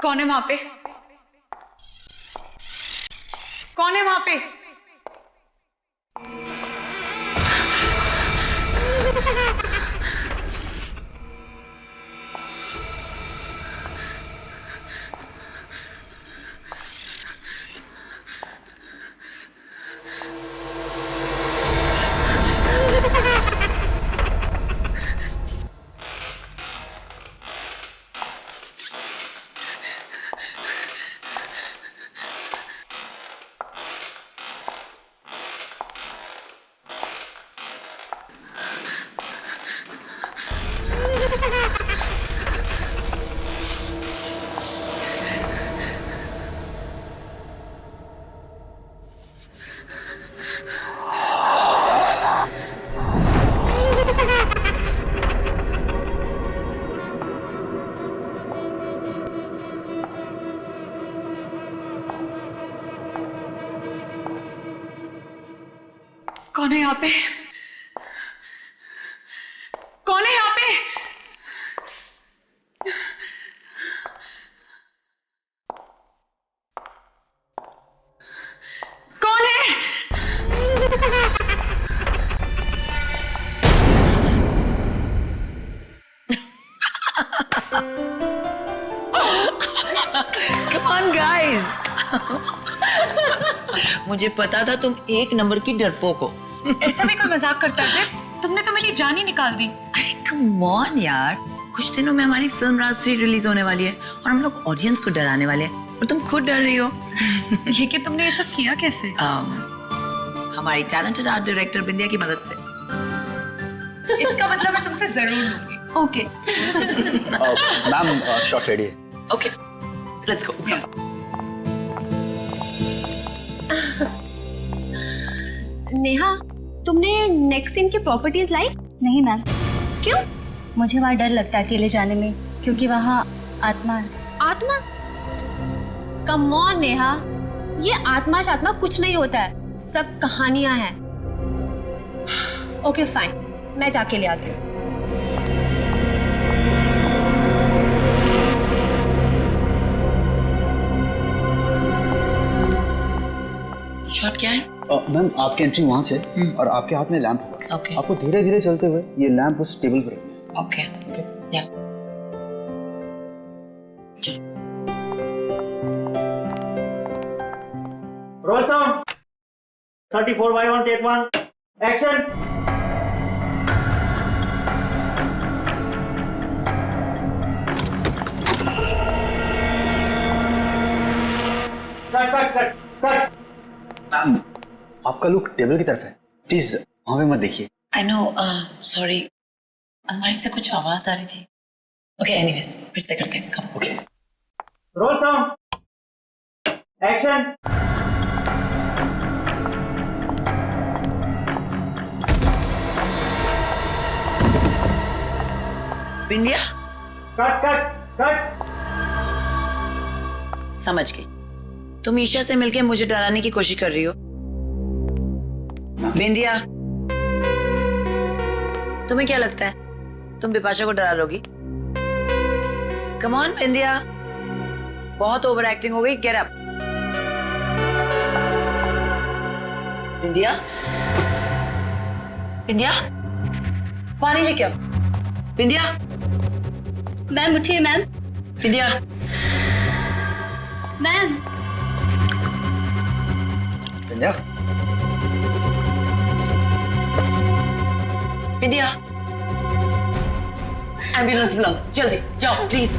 कौन है वहां पे? कौन है वहां पे? कौन है यहाँ पे? कौन है यहाँ पे? कौन है? Come on guys. मुझे पता था तुम एक नंबर की डरपोक हो। ऐसा भी कोई मजाक करता है? तुमने तो मेरी जान ही निकाल दी। अरे कम ऑन यार, कुछ दिनों में हमारी फिल्म राज 3 रिलीज होने वाली है और हम लोग ऑडियंस को डराने वाले हैं और तुम खुद डर रही हो। लेकिन तुमने ये सब किया कैसे? हमारी टैलेंटेड आर्ट डायरेक्टर बिंदिया की मदद से। इसका मतलब मैं तुमसे जरूर लूंगी। ओके। मैम शॉट रेडी है। Okay, let's go. नेहा, तुमने नेक्स्ट सीन की प्रॉपर्टीज लाई? नहीं मैम, क्यों? मुझे वहाँ डर लगता है अकेले जाने में, क्योंकि वहाँ आत्मा है। आत्मा? कम ऑन नेहा, ये आत्मा शात्मा कुछ नहीं होता है, सब कहानियां हैं। ओके फाइन, मैं जाके ले आती हूँ। शॉट क्या है? मैम आपकी एंट्री वहां से और आपके हाथ में लैंप होगा। Okay. आपको धीरे धीरे चलते हुए ये लैंप उस टेबल पर रखना है। ओके, या Roll sound. 34/1 take 1. Action. Cut. Ma'am आपका लुक टेबल की तरफ है, प्लीज वहां पे मत देखिए। आई नो, सॉरी, अलमारी से कुछ आवाज आ रही थी। ओके, एनीवेज फिर से करते हैं। कम। ओके। Roll sound. Action. बिंदिया, Cut. समझ गई। तुम ईशा से मिलके मुझे डराने की कोशिश कर रही हो। बिंदिया, तुम्हें क्या लगता है तुम बिपाशा को डरा लोगी? कम ऑन बिंदिया, बहुत ओवर एक्टिंग हो गई। Get up. बिंदिया, बिंदिया, पानी लेके आओ। बिंदिया, मैम उठिए मैम। बिंदिया, मैम बिंदिया, बिंदिया, एम्बुलेंस बुलाओ जल्दी, जाओ प्लीज।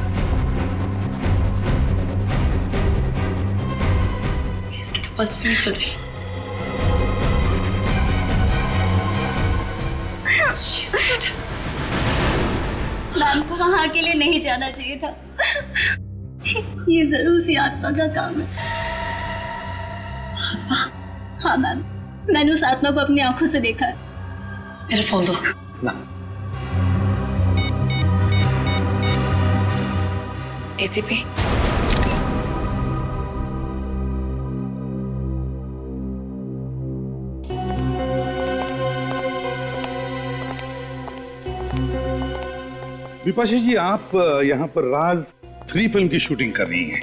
इसकी तो पल्स भी नहीं चल रही। She's dead. मैम को वहाँ अकेले नहीं जाना चाहिए था। ये जरूर सी आत्मा का काम है। आत्मा? हाँ मैम, मैंने उस आत्मा को अपनी आंखों से देखा है। मेरा फोन दो। ना एसीपी, विपाशा जी, आप यहाँ पर राज 3 फिल्म की शूटिंग कर रही हैं।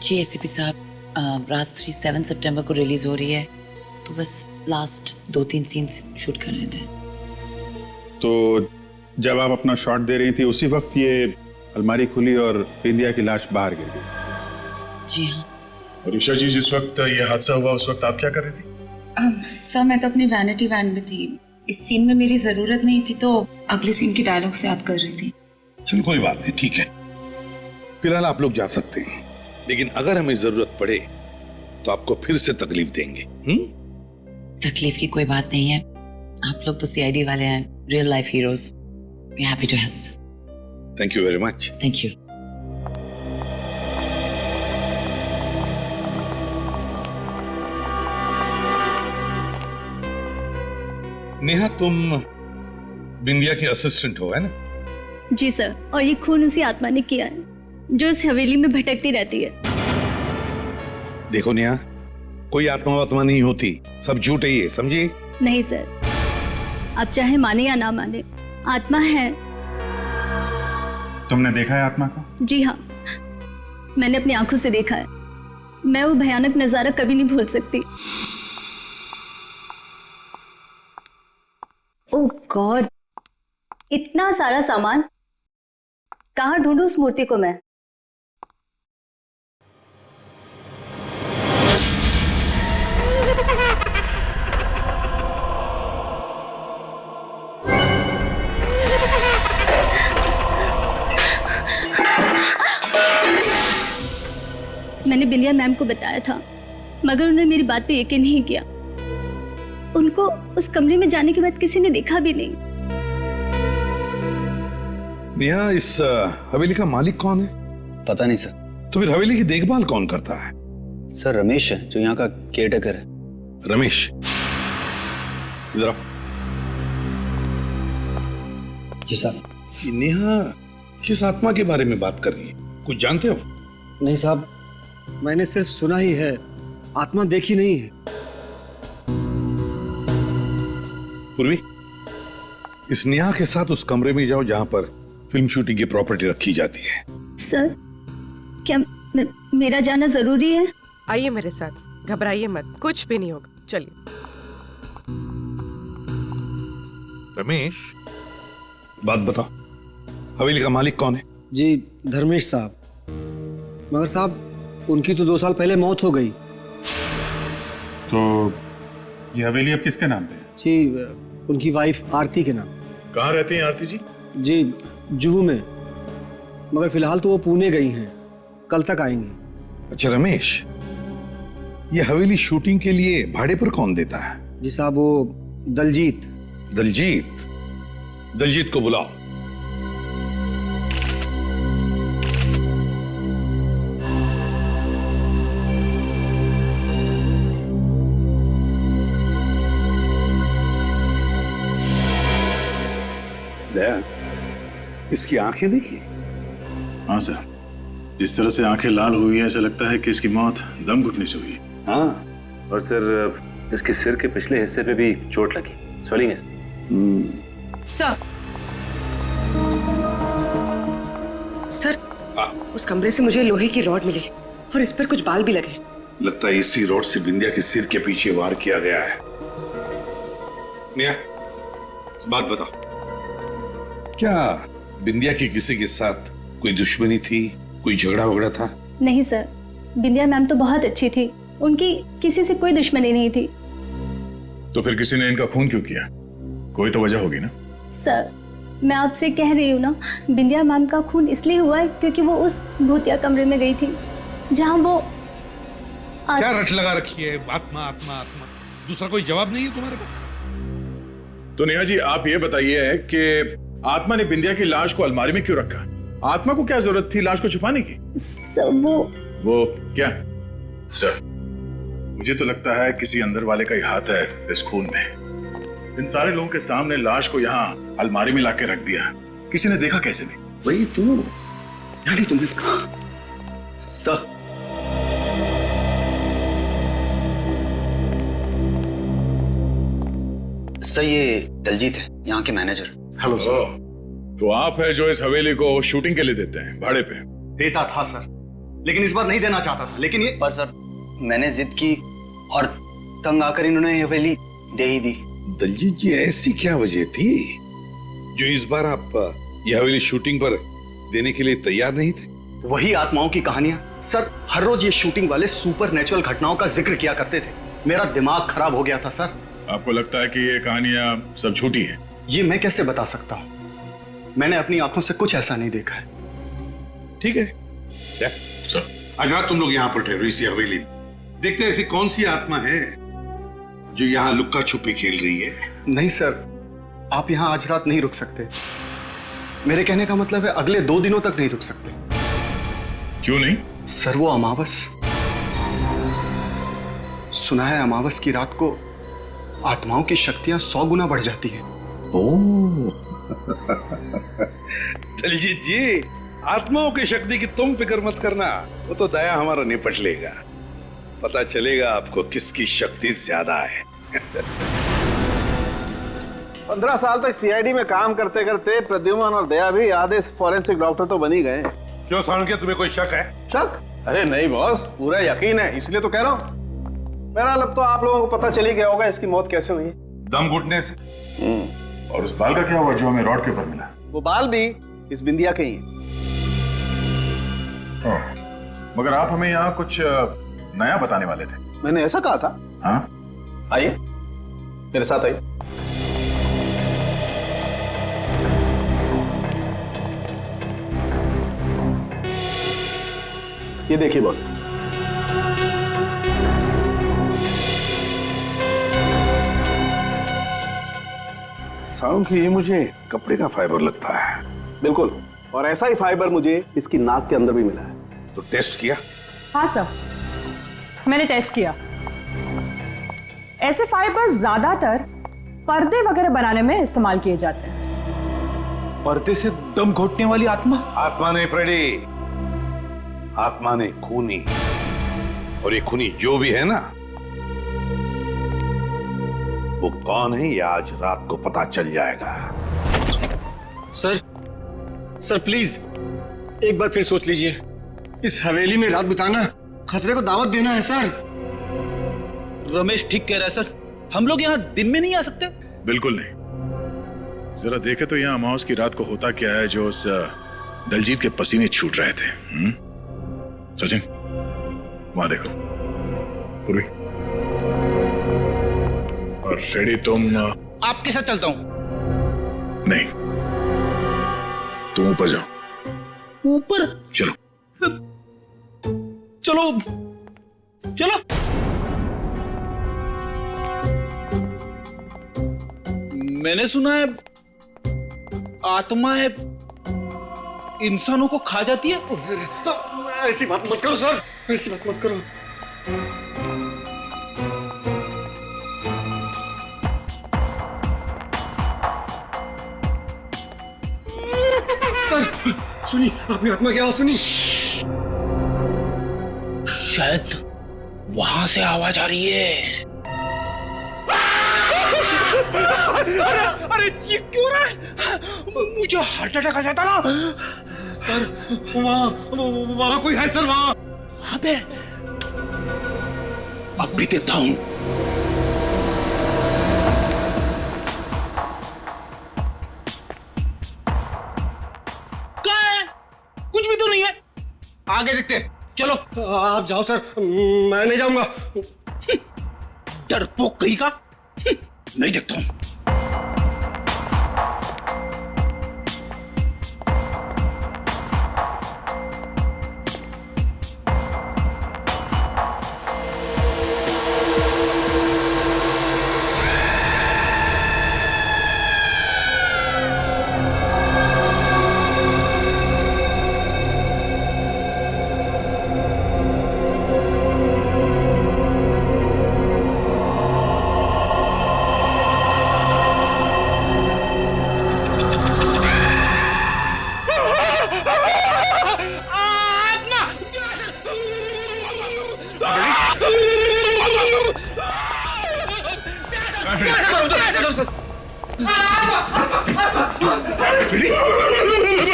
जी एसीपी साहब, राज 3 7 सितंबर को रिलीज हो रही है, तो बस लास्ट 2-3 सीन्स शूट कर रहे थे। तो जब आप अपना शॉट दे रही थी उसी वक्त ये अलमारी खुली और बिंदिया की लाश बाहर गिर गई। जी हाँ। और ईशा जी, जिस वक्त ये हादसा हुआ उस वक्त आप क्या कर रही थी? सर मैं तो अपनी वैनिटी वैन में थी, इस सीन में मेरी जरूरत नहीं थी तो अगले सीन की डायलॉग से याद कर रही थी। चलो कोई बात नहीं, ठीक है। फिलहाल आप लोग जा सकते हैं, लेकिन अगर हमें जरूरत पड़े तो आपको फिर से तकलीफ देंगे। तकलीफ की कोई बात नहीं है, आप लोग तो सीआईडी वाले हैं, real life heroes. We happy to help. Thank you very much. Thank you. Neha, तुम बिंदिया की असिस्टेंट हो, है ना? जी सर, और ये खून उसी आत्मा ने किया है जो इस हवेली में भटकती रहती है। देखो नेहा, कोई आत्मा वात्मा नहीं होती, सब झूठ है ये, समझिए? नहीं सर, आप चाहे माने या ना माने, आत्मा है। तुमने देखा है आत्मा को? जी हाँ, मैंने अपनी आंखों से देखा है। मैं वो भयानक नजारा कभी नहीं भूल सकती। ओह गॉड, इतना सारा सामान, कहाँ ढूंढूं उस मूर्ति को मैं? मैंने बिंदिया मैम को बताया था, मगर उन्होंने मेरी बात पे यकीन नहीं किया। उनको उस कमरे में जाने के बाद किसी ने देखा भी नहीं। नेहा, इस हवेली का मालिक कौन है? पता नहीं सर। तो फिर हवेली की देखभाल कौन करता है? सर रमेश है, जो यहाँ का केयरटेकर है। रमेश, इधर आओ। जी साहब। ये नेहा किस आत्मा के बारे में बात कर रही है, कुछ जानते हो? नहीं साहब, मैंने सिर्फ सुना ही है, आत्मा देखी नहीं है। पूर्वी, इस नेहा के साथ उस कमरे में जाओ जहां पर फिल्म शूटिंग की प्रॉपर्टी रखी जाती है। सर, क्या मेरा जाना जरूरी है? आइए मेरे साथ, घबराइए मत, कुछ भी नहीं होगा, चलिए। रमेश, बात बताओ, हवेली का मालिक कौन है? जी धर्मेश साहब। मगर साहब, उनकी तो 2 साल पहले मौत हो गई। तो ये हवेली अब किसके नाम पे है? जी उनकी वाइफ आरती के नाम। कहाँ रहती हैं आरती जी? जी जुहू में, मगर फिलहाल तो वो पुणे गई हैं, कल तक आएंगी। अच्छा रमेश, ये हवेली शूटिंग के लिए भाड़े पर कौन देता है? जी साहब, वो दलजीत। दलजीत? दलजीत को बुलाओ। दया, इसकी आंखें देखिए। हाँ सर, जिस तरह से आंखें लाल हुई है, ऐसा लगता है कि इसकी मौत दम घुटने से हुई है। हाँ, और सर इसके सिर के पिछले हिस्से पे भी चोट लगी, स्वेलिंग है। सर, उस कमरे से मुझे लोहे की रॉड मिली और इस पर कुछ बाल भी लगे। लगता है इसी रॉड से बिंदिया के सिर के पीछे वार किया गया है। नेहा, बात बताओ, क्या बिंदिया की किसी के साथ कोई दुश्मनी थी, कोई झगड़ा वगड़ा था? नहीं सर, बिंदिया मैम तो बहुत अच्छी थी, उनकी किसी से कोई दुश्मनी नहीं थी। तो फिर किसी ने इनका खून क्यों किया? कोई तो वजह होगी ना? सर, मैं आपसे कह रही हूँ ना, बिंदिया मैम का खून इसलिए हुआ है क्योंकि वो उस भूतिया कमरे में गई थी जहाँ वो क्या रट लगा रखी है? आत्मा आत्मा आत्मा, दूसरा कोई जवाब नहीं है तुम्हारे पास? तो नेहा जी, आप ये बताइए कि आत्मा ने बिंदिया की लाश को अलमारी में क्यों रखा? आत्मा को क्या जरूरत थी लाश को छुपाने की? सर, वो क्या? सर, मुझे तो लगता है किसी अंदर वाले का ही हाथ है इस खून में। इन सारे लोगों के सामने लाश को यहाँ अलमारी में लाके रख दिया, किसी ने देखा कैसे नहीं? वही तो, यानी तुमने कहा। सर, सर ये दलजीत है, यहाँ के मैनेजर। Hello sir. तो आप है जो इस हवेली को शूटिंग के लिए देते हैं भाड़े पे? देता था सर, लेकिन इस बार नहीं देना चाहता था। लेकिन ये पर सर मैंने जिद की और तंग आकर इन्होंने ये हवेली दे ही दी। दलजीत जी, ऐसी क्या वजह थी जो इस बार आप यह हवेली शूटिंग पर देने के लिए तैयार नहीं थे? वही आत्माओं की कहानियां सर। हर रोज ये शूटिंग वाले सुपर नेचुरल घटनाओं का जिक्र किया करते थे। मेरा दिमाग खराब हो गया था सर। आपको लगता है कि ये कहानियां सब झूठी हैं? ये मैं कैसे बता सकता हूँ, मैंने अपनी आंखों से कुछ ऐसा नहीं देखा है। ठीक है सर, आज रात तुम लोग यहाँ पर ठहरो इसी हवेली में। देखते हैं ऐसी कौन सी आत्मा है जो यहाँ लुक्का छुपी खेल रही है। नहीं सर, आप यहाँ आज रात नहीं रुक सकते। मेरे कहने का मतलब है अगले 2 दिनों तक नहीं रुक सकते। क्यों नहीं? सर वो अमावस, सुना है अमावस की रात को आत्माओं की शक्तियां 100 गुना बढ़ जाती हैं। ओह दलजीत जी, आत्माओं की शक्ति की तुम फिक्र मत करना, वो तो दया हमारा निपट लेगा। पता चलेगा आपको किसकी शक्ति ज्यादा है। 15 साल तक सीआईडी में काम करते करते प्रद्युमन और दया भी आधे फॉरेंसिक डॉक्टर तो बन ही गए। क्यों सालुंक्य, तुम्हें कोई शक है? शक? अरे नहीं बॉस, पूरा यकीन है, इसलिए तो कह रहा हूँ। मेरा अब तो आप लोगों को पता चल ही गया होगा इसकी मौत कैसे हुई। दम घुटने से। और उस बाल का क्या हुआ जो हमें रॉड के ऊपर मिला? वो बाल भी इस बिंदिया के ही है। मगर आप हमें यहाँ कुछ नया बताने वाले थे। मैंने ऐसा कहा था? हाँ, आइए मेरे साथ आइए। ये देखिए बॉस, सालुंक्य, ये मुझे कपड़े का फाइबर लगता है। बिल्कुल, और ऐसा ही फाइबर मुझे इसकी नाक के अंदर भी मिला है। तो टेस्ट किया? हाँ सर, मैंने टेस्ट किया। ऐसे फाइबर ज्यादातर पर्दे वगैरह बनाने में इस्तेमाल किए जाते हैं। पर्दे से दम घोटने वाली आत्मा? आत्मा नहीं फ्रेडी, आत्मा ने खूनी। और ये खूनी जो भी है ना, वो कौन है ये आज रात को पता चल जाएगा। सर प्लीज एक बार फिर सोच लीजिए। इस हवेली में रात बिताना खतरे को दावत देना है सर। रमेश ठीक कह रहा है सर, हम लोग यहाँ दिन में नहीं आ सकते। बिल्कुल नहीं। जरा देखे तो यहाँ अमावस की रात को होता क्या है जो उस दलजीत के पसीने छूट रहे थे। सचिन, वहां देखो। पूर्वी और फ्रेडी, तुम आपके साथ चलता हूं। नहीं, तुम ऊपर जाओ। ऊपर? चलो चलो चलो। मैंने सुना है आत्माएं इंसानों को खा जाती है। ऐसी बात मत करो सर, ऐसी बात मत करो। सर सुनी, आपने आत्मा की आवाज सुनी? शायद वहां से आवाज आ रही है। अरे ये क्यों रहा है? मुझे हार्ट अटैक आ जाता ना। सर वहां कोई है सर, वहां पे। अब भी देता हूं। कहाँ है? कुछ भी तो नहीं है। आगे देखते, चलो। आप जाओ सर, मैं नहीं जाऊंगा। डरपोक कहीं का। नहीं देखता हूं।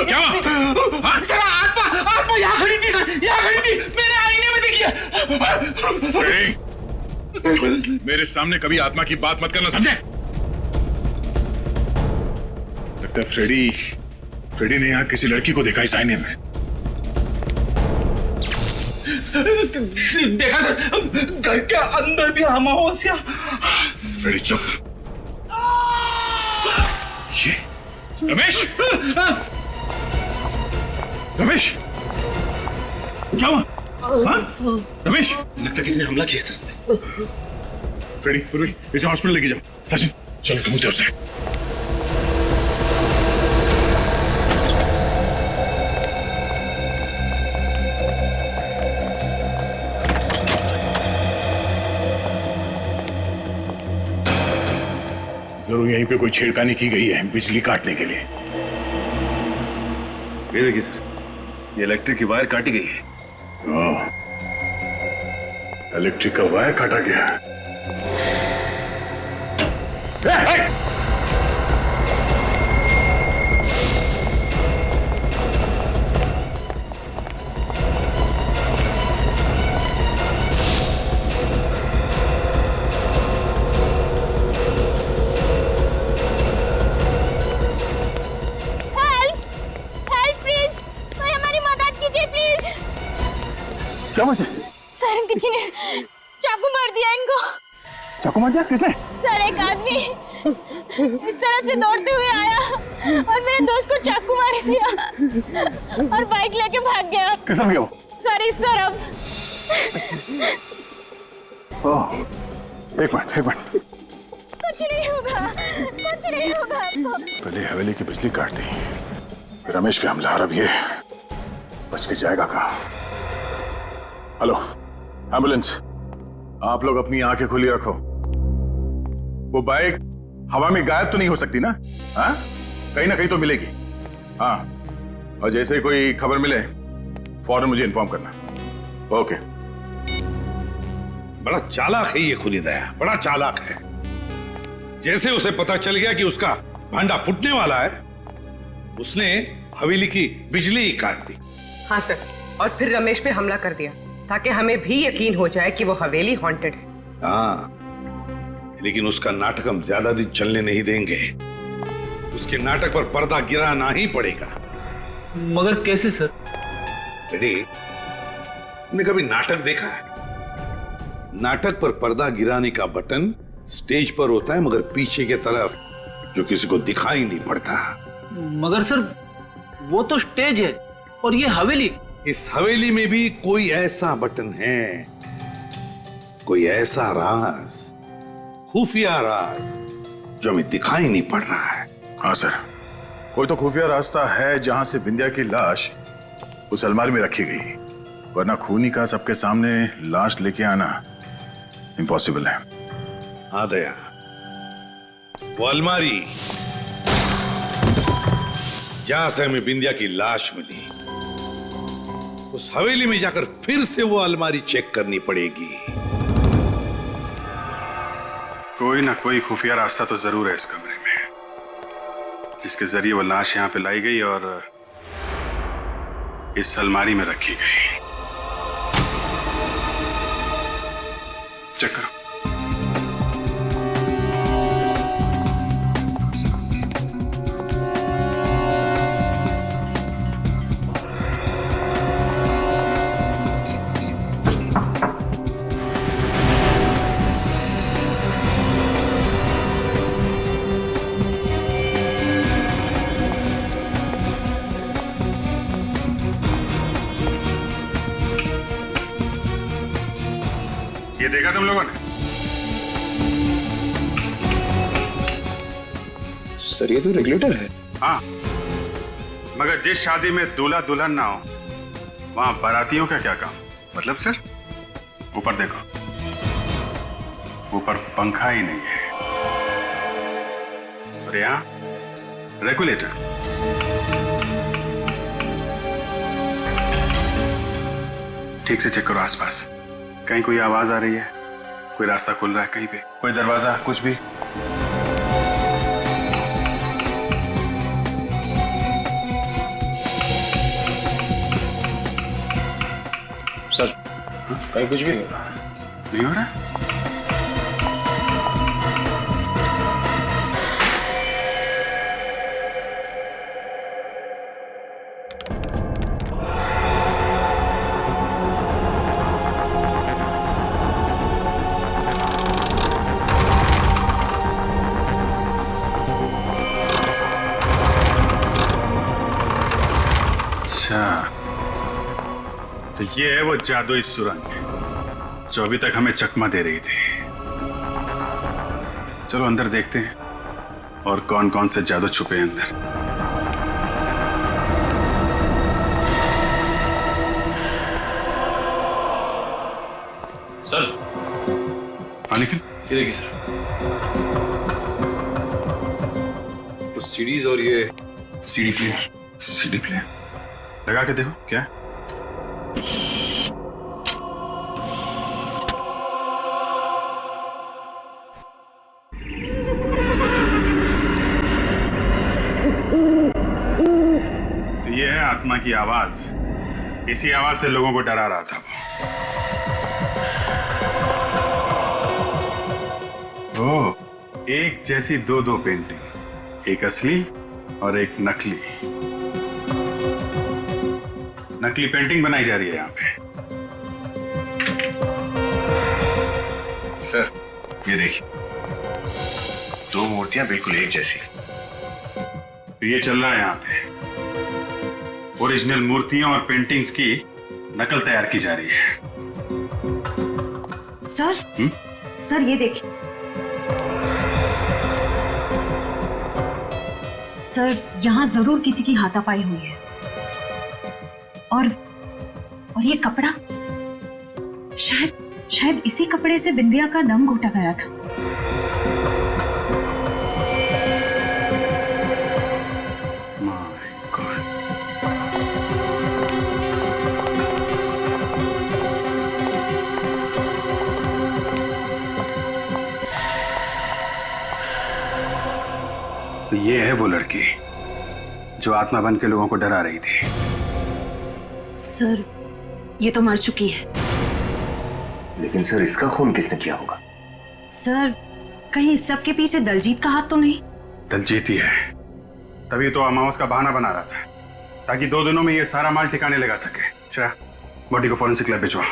क्या? आत्मा यहाँ मेरे सामने कभी आत्मा की बात मत करना, समझे? लगता है फ्रेडी ने यहाँ किसी लड़की को देखा इस आईने में। देखा सर, घर के अंदर भी अमावस्या। फ्रेडी चुप। ये रमेश, रमेश क्या हुआ? हाँ? रमेश, लगता किसी ने हमला किया सर पे। फ्रेडी, पूर्वी, इसे हॉस्पिटल लेके जाओ। सचिन, चलो ढूंढते उसे। जरूर यहीं पे कोई छेड़खानी की गई है बिजली काटने के लिए। ये देखिए सर, ये इलेक्ट्रिक की वायर काटी गई है। इलेक्ट्रिक का वायर काटा गया। क्या मुझे? सर किसी ने चाकू मार दिया इनको। चाकू मार दिया? किसने? सर एक आदमी इस तरफ से दौड़ते हुए आया और मेरे दोस्त को चाकू मार दिया और बाइक लेके भाग गया। किस तरफ गया वो? सर इस तरफ। ओह, एक मिनट। कुछ नहीं होगा। पहले हवेली की बिजली काट दी, फिर रमेश पे हमला। अब ये बच के जाएगा कहाँ? हेलो एम्बुलेंस, आप लोग अपनी आंखें खुली रखो। वो बाइक हवा में गायब तो नहीं हो सकती ना? हाँ, कहीं ना कहीं तो मिलेगी। हाँ, और जैसे ही कोई खबर मिले फौरन मुझे इन्फॉर्म करना। ओके। बड़ा चालाक है ये खुनीदया, बड़ा चालाक है। जैसे उसे पता चल गया कि उसका भांडा फूटने वाला है, उसने हवेली की बिजली ही काट दी। हाँ सर, और फिर रमेश पे हमला कर दिया ताकि हमें भी यकीन हो जाए कि वो हवेली हॉन्टेड है। हाँ, लेकिन उसका नाटक हम ज्यादा दिन चलने नहीं देंगे। उसके नाटक पर पर्दा गिराना ही पड़ेगा। मगर कैसे सर? रेडी, तुमने कभी नाटक देखा है? नाटक पर पर्दा गिराने का बटन स्टेज पर होता है, मगर पीछे की तरफ जो किसी को दिखाई नहीं पड़ता। मगर सर वो तो स्टेज है और ये हवेली। इस हवेली में भी कोई ऐसा बटन है, कोई ऐसा राज, खुफिया राज जो हमें दिखाई नहीं पड़ रहा है। हाँ सर, कोई तो खुफिया रास्ता है जहां से बिंदिया की लाश उस अलमारी में रखी गई, वरना खूनी का सबके सामने लाश लेके आना इम्पॉसिबल है। हाँ दया, वो अलमारी जहां से हमें बिंदिया की लाश मिली, उस हवेली में जाकर फिर से वो अलमारी चेक करनी पड़ेगी। कोई ना कोई खुफिया रास्ता तो जरूर है इस कमरे में, जिसके जरिए वो लाश यहाँ पे लाई गई और इस अलमारी में रखी गई। चेक करो। ये देखा तुम लोगों ने? सर ये तो रेगुलेटर है। हाँ, मगर जिस शादी में दूल्हा दुल्हन ना हो, वहां बारातियों का क्या काम? मतलब सर, ऊपर देखो, ऊपर पंखा ही नहीं है और यहाँ रेगुलेटर। ठीक से चेक करो आसपास, कहीं कोई आवाज आ रही है, कोई रास्ता खुल रहा है कहीं पे, कोई दरवाजा, कुछ भी? सर, कहीं कुछ भी नहीं हो रहा। नहीं हो रहा? तो ये है वो जादुई सुरंग जो अभी तक हमें चकमा दे रही थी। चलो अंदर देखते हैं और कौन कौन से जादू छुपे हैं अंदर। सर हाँ निखिल, ये देखिए सर, कुछ सीडीज और ये सीडी प्लेयर। सीडी प्लेयर लगा के देखो क्या है? तो ये है आत्मा की आवाज। इसी आवाज से लोगों को डरा रहा था वो। एक जैसी दो पेंटिंग, एक असली और एक नकली। नकली पेंटिंग बनाई जा रही है यहाँ पे। सर ये देखिए, दो मूर्तियां बिल्कुल एक जैसी। तो ये चल रहा है यहाँ पे, ओरिजिनल मूर्तियां और पेंटिंग्स की नकल तैयार की जा रही है। सर सर ये देखिए सर, यहाँ जरूर किसी की हाथापाई हुई है। और ये कपड़ा, शायद इसी कपड़े से बिंदिया का दम घोटा गया था। तो ये है वो लड़की जो आत्मा बन के लोगों को डरा रही थी। सर ये तो मर चुकी है। लेकिन सर इसका खून किसने किया होगा? सर कहीं इस सब के पीछे दलजीत का हाथ तो नहीं? दलजीत ही है, तभी तो अमावस का बहाना बना रहा था ताकि 2 दिनों में ये सारा माल ठिकाने लगा सके। श्रेया, बॉडी को फॉरेंसिक लैब भिजवा।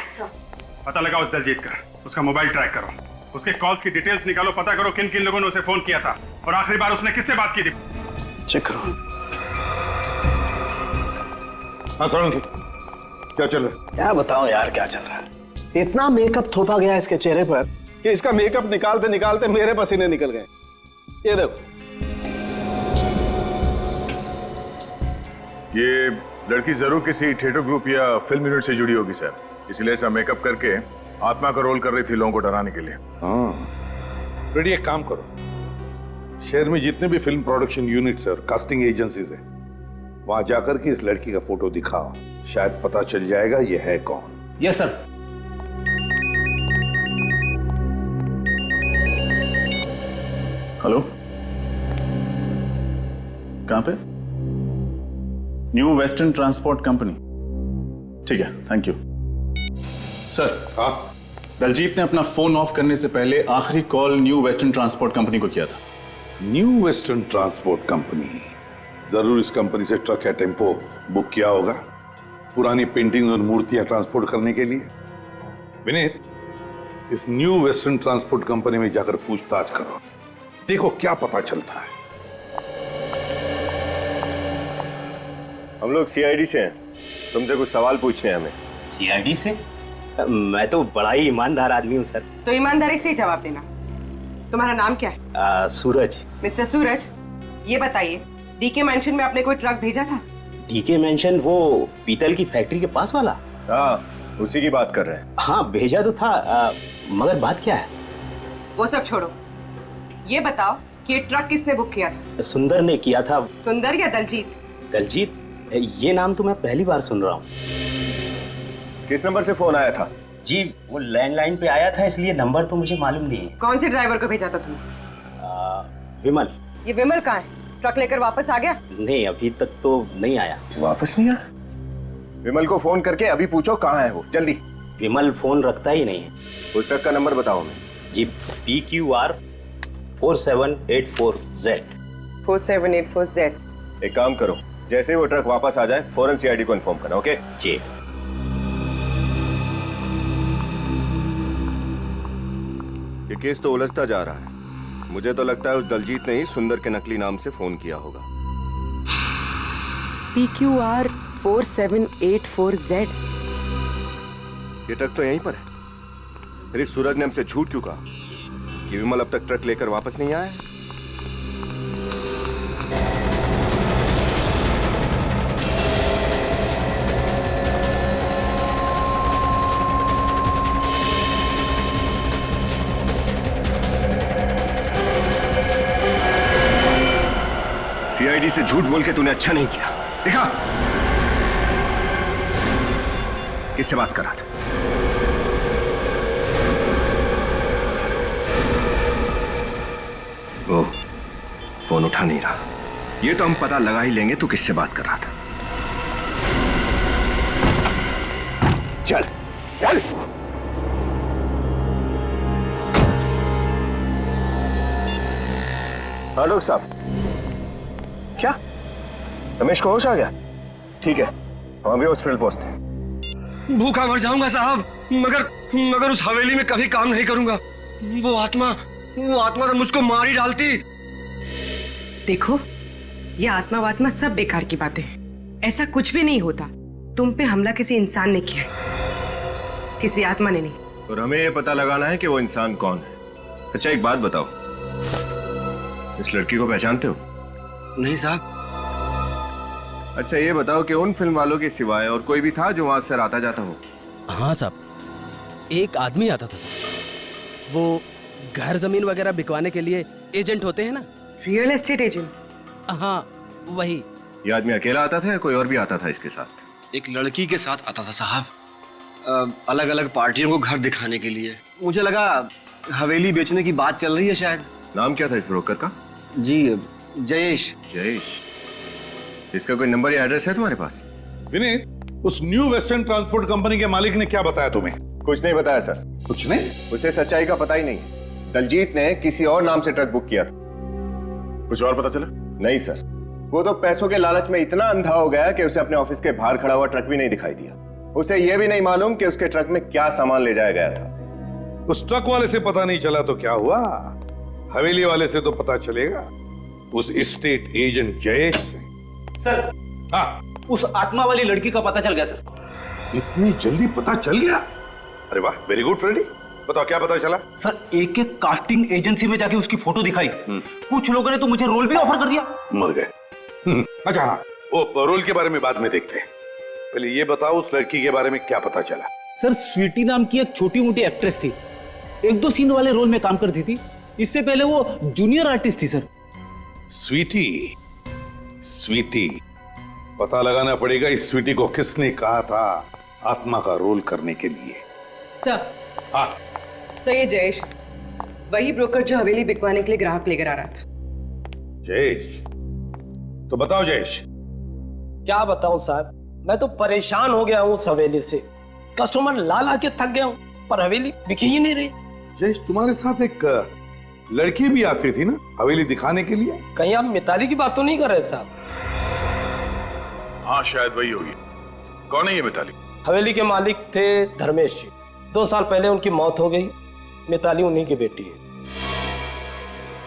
पता लगाओ उस दलजीत का, उसका मोबाइल ट्रैक करो, उसके कॉल्स की डिटेल्स निकालो, पता करो किन किन लोगों ने उसे फोन किया था और आखिरी बार उसने किससे बात की थी। चेक करो। हाँ सोलंकी, क्या चल रहा है? क्या बताऊं यार क्या चल रहा है। इतना मेकअप थोपा गया इसके चेहरे पर कि इसका मेकअप निकालते निकालते मेरे पसीने निकल गए। ये देखो, ये लड़की जरूर किसी थिएटर ग्रुप या फिल्म यूनिट से जुड़ी होगी सर, इसलिए ऐसा मेकअप करके आत्मा का रोल कर रही थी लोगों को डराने के लिए। हाँ फ्रेडी, एक काम करो, शहर में जितने भी फिल्म प्रोडक्शन यूनिट्स और कास्टिंग एजेंसीज है, वहां जाकर के इस लड़की का फोटो दिखाओ, शायद पता चल जाएगा ये है कौन। Yes sir. हेलो, कहां पे? New western transport company. ठीक है, थैंक यू सर। हाँ, दलजीत ने अपना फोन ऑफ करने से पहले आखिरी call new western transport company को किया था। न्यू वेस्टर्न ट्रांसपोर्ट कंपनी, जरूर इस कंपनी से ट्रक या टेम्पो बुक किया होगा पुरानी पेंटिंग और मूर्तियां ट्रांसपोर्ट करने के लिए। विनीत, इस न्यू वेस्टर्न ट्रांसपोर्ट कंपनी में जाकर पूछताछ करो, देखो क्या पता चलता है। हम लोग सीआईडी से हैं, तुमसे कुछ सवाल पूछने हैं हमें। सीआईडी से? मैं तो बड़ा ही ईमानदार आदमी हूँ सर। तो ईमानदारी से ही जवाब देना। तुम्हारा नाम क्या है? सूरज। मिस्टर सूरज, ये बताइए डीके मेंशन में आपने कोई ट्रक भेजा था? डीके मेंशन वो पीतल की फैक्ट्री के पास वाला? हाँ, उसी की बात कर रहे हैं। हाँ भेजा तो था, मगर बात क्या है? वो सब छोड़ो, ये बताओ कि ये ट्रक किसने बुक किया था? सुंदर ने किया था। सुंदर या दलजीत? दलजीत, ये नाम तो मैं पहली बार सुन रहा हूँ। किस नंबर से फोन आया था? जी वो लैंडलाइन पे आया था, इसलिए नंबर तो मुझे मालूम नहीं है। कौन से ड्राइवर को भेजा था तुमने? विमल। ये विमल कहाँ है? ट्रक लेकर वापस आ गया? नहीं, अभी तक तो नहीं आया। वापस नहीं आया? विमल को फोन करके अभी पूछो कहाँ है वो, जल्दी। विमल फोन रखता ही नहीं है। उस ट्रक का नंबर बताओ हमें। जी PQR 4784Z। 4784Z। एक काम करो, जैसे ही वो ट्रक वापस आ जाए फौरन CID को इन्फॉर्म करना। ओके जी। ये केस तो उलझता जा रहा है। मुझे तो लगता है उस दलजीत ने ही सुंदर के नकली नाम से फोन किया होगा। PQR 4784Z। ये ट्रक तो यहीं पर है। फिर इस सूरज ने हमसे झूठ क्यों कहा कि विमल अब तक ट्रक लेकर वापस नहीं आया? CID से झूठ बोल के तूने अच्छा नहीं किया। देखा किससे बात कर रहा था? वो फोन उठा नहीं रहा। ये तो हम पता लगा ही लेंगे तू किससे बात कर रहा था। चल चल। हाँ डॉक्टर साहब। क्या रमेश को होश आ गया? ठीक है, हम अभी हॉस्पिटल पहुंचते हैं। भूखा मर जाऊंगा साहब, मगर उस हवेली में कभी काम नहीं करूंगा। वो आत्मा तो मुझको मार ही डालती। देखो, ये आत्मा वात्मा सब बेकार की बातें हैं। ऐसा कुछ भी नहीं होता। तुम पे हमला किसी इंसान ने किया है, किसी आत्मा ने नहीं। और हमें ये पता लगाना है कि वो इंसान कौन है। अच्छा एक बात बताओ, इस लड़की को पहचानते हो? नहीं साहब। अच्छा ये बताओ कि उन फिल्म वालों के सिवाय और कोई भी था जो वहां अक्सर आता जाता हो? हाँ साहब, एक आदमी आता था साहब, वो घर जमीन वगैरह बिकवाने के लिए एजेंट होते हैं ना। Real estate agent? हाँ वही। ये आदमी अकेला आता था या कोई और भी आता था इसके साथ? एक लड़की के साथ आता था साहब, अलग अलग पार्टियों को घर दिखाने के लिए। मुझे लगा हवेली बेचने की बात चल रही है शायद। नाम क्या था इस ब्रोकर का? जी जयेश। जयेश। इसका कोई नंबर या एड्रेस है तुम्हारे पास? विनीत, उस न्यू वेस्टर्न ट्रांसपोर्ट कंपनी के मालिक ने क्या बताया तुम्हें? कुछ नहीं बताया सर। कुछ नहीं? उसे सच्चाई का पता ही नहीं है। दलजीत ने किसी और नाम से ट्रक बुक किया था। कुछ और पता चला? नहीं सर, वो तो पैसों के लालच में इतना अंधा हो गया कि उसे अपने ऑफिस के बाहर खड़ा हुआ ट्रक भी नहीं दिखाई दिया। उसे यह भी नहीं मालूम कि उसके ट्रक में क्या सामान ले जाया गया था। उस ट्रक वाले से पता नहीं चला तो क्या हुआ, हवेली वाले से तो पता चलेगा, उस एस्टेट एजेंट जयेश से। सर, हाँ, उस आत्मा वाली लड़की का पता चल गया सर। इतनी जल्दी पता चल गया? अरे वाह, वेरी गुड फ्रेडी। बताओ क्या पता चला? सर, एक कास्टिंग एजेंसी में जाके उसकी फोटो दिखाई। कुछ लोगों ने तो मुझे रोल भी ऑफर कर दिया। मर गए। अच्छा हाँ, वो रोल के बारे में बाद में देखते हैं। पहले ये बताओ उस लड़की के बारे में क्या पता चला? सर, स्वीटी नाम की एक छोटी मोटी एक्ट्रेस थी, 1-2 सीन वाले रोल में काम करती थी। इससे पहले वो जूनियर आर्टिस्ट थी सर। स्वीटी, पता लगाना पड़ेगा इस स्वीटी को किसने कहा था आत्मा का रोल करने के लिए। सर। हाँ सही है जयेश, वही ब्रोकर जो हवेली बिकवाने के लिए ग्राहक लेकर आ रहा था। जयेश, तो बताओ जयेश। क्या बताऊं साहब, मैं तो परेशान हो गया हूं उस हवेली से। कस्टमर ला के थक गया हूं, पर हवेली बिकी ही नहीं रही। जयेश, तुम्हारे साथ एक लड़की भी आती थी ना हवेली दिखाने के लिए? कहीं आप मिताली की बात तो नहीं कर रहे साहब? हाँ शायद वही होगी। कौन है ये मिताली? हवेली के मालिक थे धर्मेश जी। 2 साल पहले उनकी मौत हो गई। मिताली उन्हीं की बेटी है।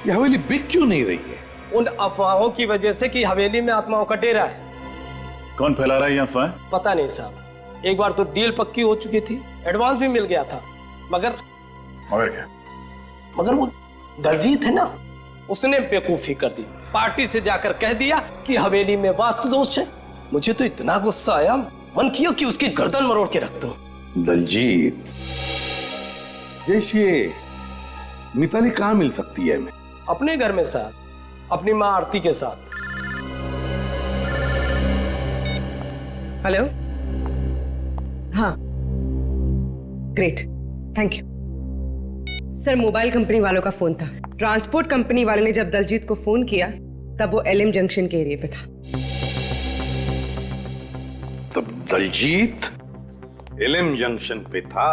ये हवेली बिक क्यों नहीं रही है? उन अफवाहों की वजह से कि हवेली में आत्माओं का डेरा है। कौन फैला रहा है ये अफवाह? पता नहीं साहब, एक बार तो डील पक्की हो चुकी थी, एडवांस भी मिल गया था, मगर क्या? मगर वो दलजीत है ना, उसने बेवकूफी कर दी। पार्टी से जाकर कह दिया कि हवेली में वास्तु दोष है। मुझे तो इतना गुस्सा आया, मन किया कि उसकी गर्दन मरोड़ के रख दूं। दलजीत, जैसे मिताली कहाँ मिल सकती है हमें? अपने घर में साहब, अपनी माँ आरती के साथ। हेलो। हाँ, great, thank you sir. Mobile company वालों का फोन था। ट्रांसपोर्ट कंपनी वाले ने जब दलजीत को फोन किया तब वो LM जंक्शन के एरिया पे था। तब दलजीत एलएम जंक्शन पे था।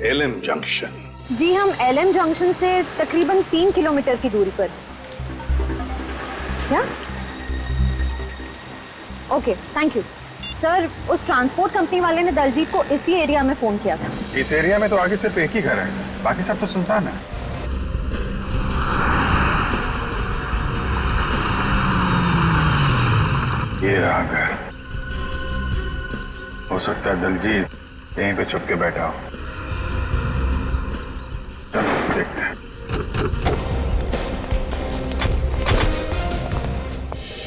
LM junction. जी हम एलएम जंक्शन से तकरीबन 3 किलोमीटर की दूरी पर। क्या? Okay, thank you sir. उस ट्रांसपोर्ट कंपनी वाले ने दलजीत को इसी एरिया में फोन किया था। इस एरिया में तो आगे सिर्फ एक ही घर है, बाकी सब तो सुनसान है। ये रहा घर। हो सकता है दलजीत यहीं पे छुप के बैठा हो। चलो देखते हैं।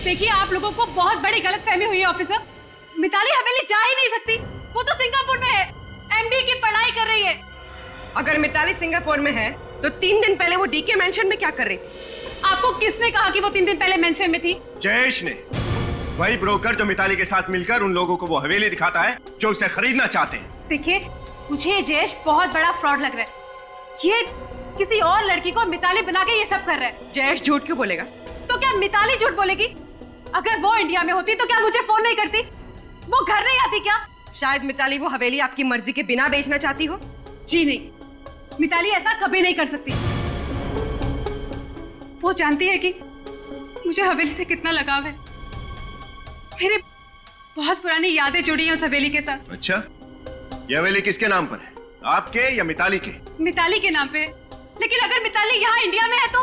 देखिए, आप लोगों को बहुत बड़ी गलतफहमी हुई है ऑफिसर। मिताली हवेली जा ही नहीं सकती। वो तो सिंगापुर में है, एमबीए की पढ़ाई कर रही है। अगर मिताली सिंगापुर में है तो 3 दिन पहले वो डीके मेंशन में क्या कर रही थी? आपको किसने कहा कि वो 3 दिन पहले मेंशन में थी? जयेश ने, वही ब्रोकर जो मिताली के साथ मिलकर उन लोगों को वो हवेली दिखाता है जो उसे खरीदना चाहते हैं। देखिए, मुझे जयेश बहुत बड़ा फ्रॉड लग रहा है। ये किसी और लड़की को मिताली बना के ये सब कर रहा है। जयेश झूठ क्यों बोलेगा? तो क्या मिताली झूठ बोलेगी? अगर वो इंडिया में होती तो क्या मुझे फोन नहीं करती? वो घर नहीं आती क्या? शायद मिताली वो हवेली आपकी मर्जी के बिना बेचना चाहती हो। जी नहीं, मिताली ऐसा कभी नहीं कर सकती। वो जानती है कि मुझे हवेली से कितना लगाव है। मेरे बहुत पुरानी यादें जुड़ी हैं उस हवेली के साथ। अच्छा, ये हवेली किसके नाम पर है? आपके या मिताली के? मिताली के नाम पे। लेकिन अगर मिताली यहाँ इंडिया में है तो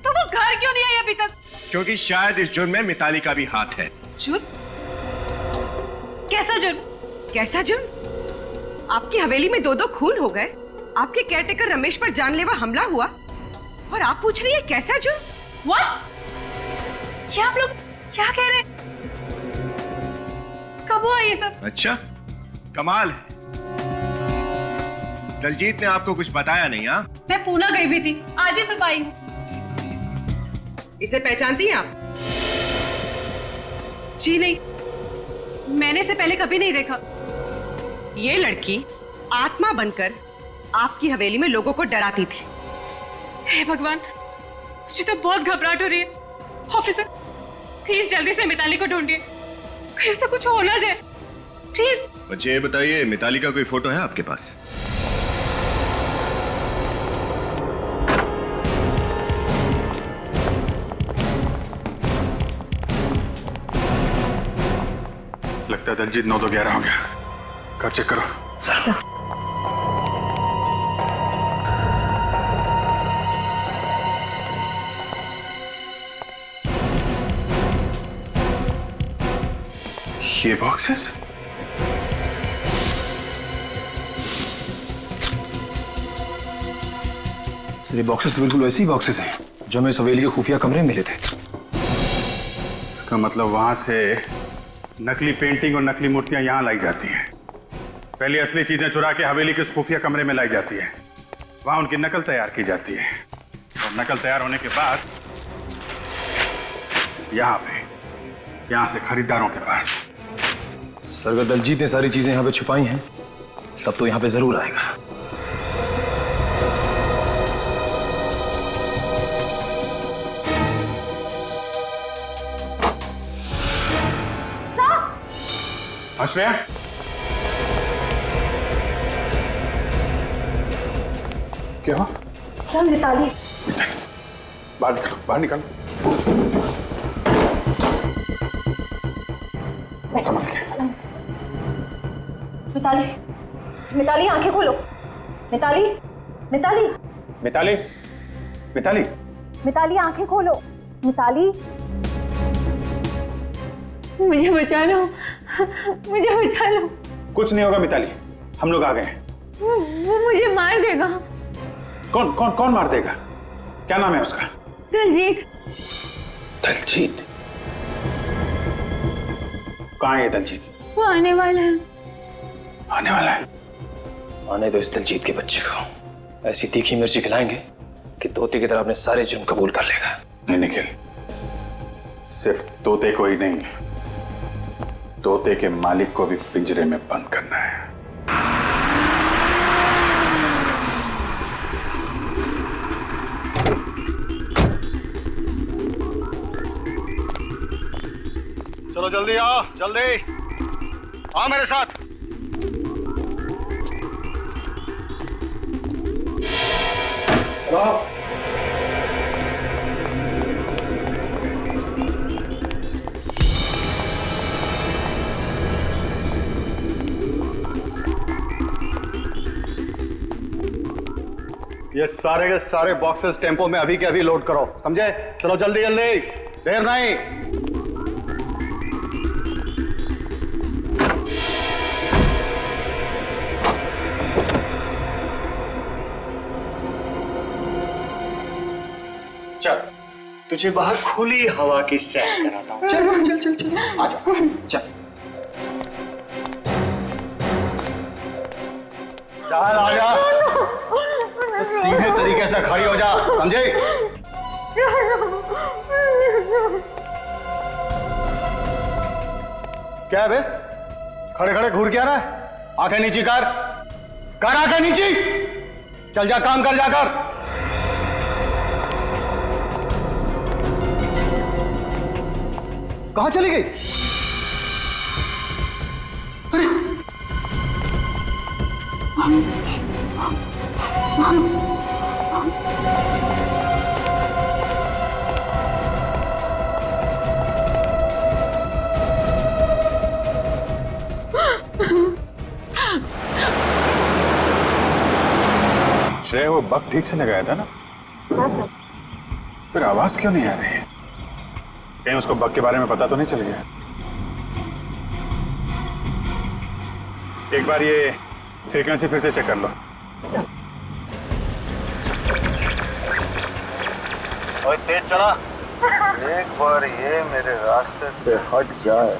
वो घर क्यों नहीं आई अभी तक? क्योंकि शायद इस जुर्म में मिताली का भी हाथ है। जुर्म? कैसा जुर्म? कैसा जुर्म? आपकी हवेली में 2-2 खून हो गए, आपके केयरटेकर रमेश पर जानलेवा हमला हुआ और आप पूछ रही है कैसा जुर्म? What? क्या आप लोग क्या कह रहे हैं? कब हुआ ये सब? अच्छा, कमाल है। दलजीत ने आपको कुछ बताया नहीं? हाँ, मैं पूना गई भी थी, आज ही सुबह आई हूँ। इसे पहचानती हैं आप? जी नहीं, मैंने इसे पहले कभी नहीं देखा। ये लड़की आत्मा बनकर आपकी हवेली में लोगों को डराती थी। हे भगवान, मुझे तो बहुत घबराहट हो रही है। ऑफिसर, प्लीज जल्दी से मिताली को ढूंढिए, कहीं ऐसा कुछ हो ना जाए, प्लीज। बच्चे ये बताइए, मिताली का कोई फोटो है आपके पास? लगता है दलजीत 9 तो 11 हो गया। घर चेक करो। सर। ये बॉक्सेस? सर, ये बॉक्सेस तो बिल्कुल वैसे ही बॉक्सेस हैं जो हमें हवेली के खुफिया कमरे में मिले थे। इसका मतलब वहां से नकली पेंटिंग और नकली मूर्तियां यहां लाई जाती हैं। पहले असली चीजें चुरा के हवेली के खुफिया कमरे में लाई जाती है, वहां उनकी नकल तैयार की जाती है और नकल तैयार होने के बाद यहां से खरीदारों के पास। सर, अगर दलजीत ने सारी चीजें यहाँ पे छुपाई हैं तब तो यहाँ पे जरूर आएगा। आश्रया, क्या हुआ? सर, मिताली। बाहर निकलो, बाहर निकलो। मिताली, मिताली आंखें खोलो। मिताली, मिताली, मिताली, मिताली, मिताली आंखें खोलो। मिताली, मुझे बचा लो, मुझे बचा लो। कुछ नहीं होगा मिताली, हम लोग आ गए हैं। वो मुझे मार देगा। कौन कौन कौन मार देगा? क्या नाम है उसका? दलजीत। दलजीत? कहाँ है दलजीत? वो आने वाला है। आने वाला है? आने दो इस दलजीत के बच्चे को। ऐसी तीखी मिर्ची खिलाएंगे कि तोते की तरह अपने सारे जुर्म कबूल कर लेगा। नहीं निखिल, सिर्फ तोते को ही नहीं, तोते के मालिक को भी पिंजरे में बंद करना है। चलो जल्दी आओ, जल्दी आओ मेरे साथ। ये सारे के सारे बॉक्सेस टेम्पो में अभी के अभी लोड करो, समझे? चलो जल्दी जल्दी, देर नहीं। चल तुझे बाहर खुली हवा की सैर कराता हूँ। चल चल चल चल चल आजा चल चल आजा, सीधे तरीके से खड़ी हो जा, समझे? क्या है बे? खड़े खड़े घूर क्या रहा है? आंखें नीची कर आंखें नीची। चल जा, काम कर जाकर। कहां चली गई? अरे श्रेय, वो बग ठीक से लगाया था ना? फिर आवाज क्यों नहीं आ रही है? कहीं उसको बग के बारे में पता तो नहीं चल गया? एक बार ये फ्रीक्वेंसी फिर से चेक कर लो। ओए तेज चला। एक बार ये मेरे रास्ते से हट जाए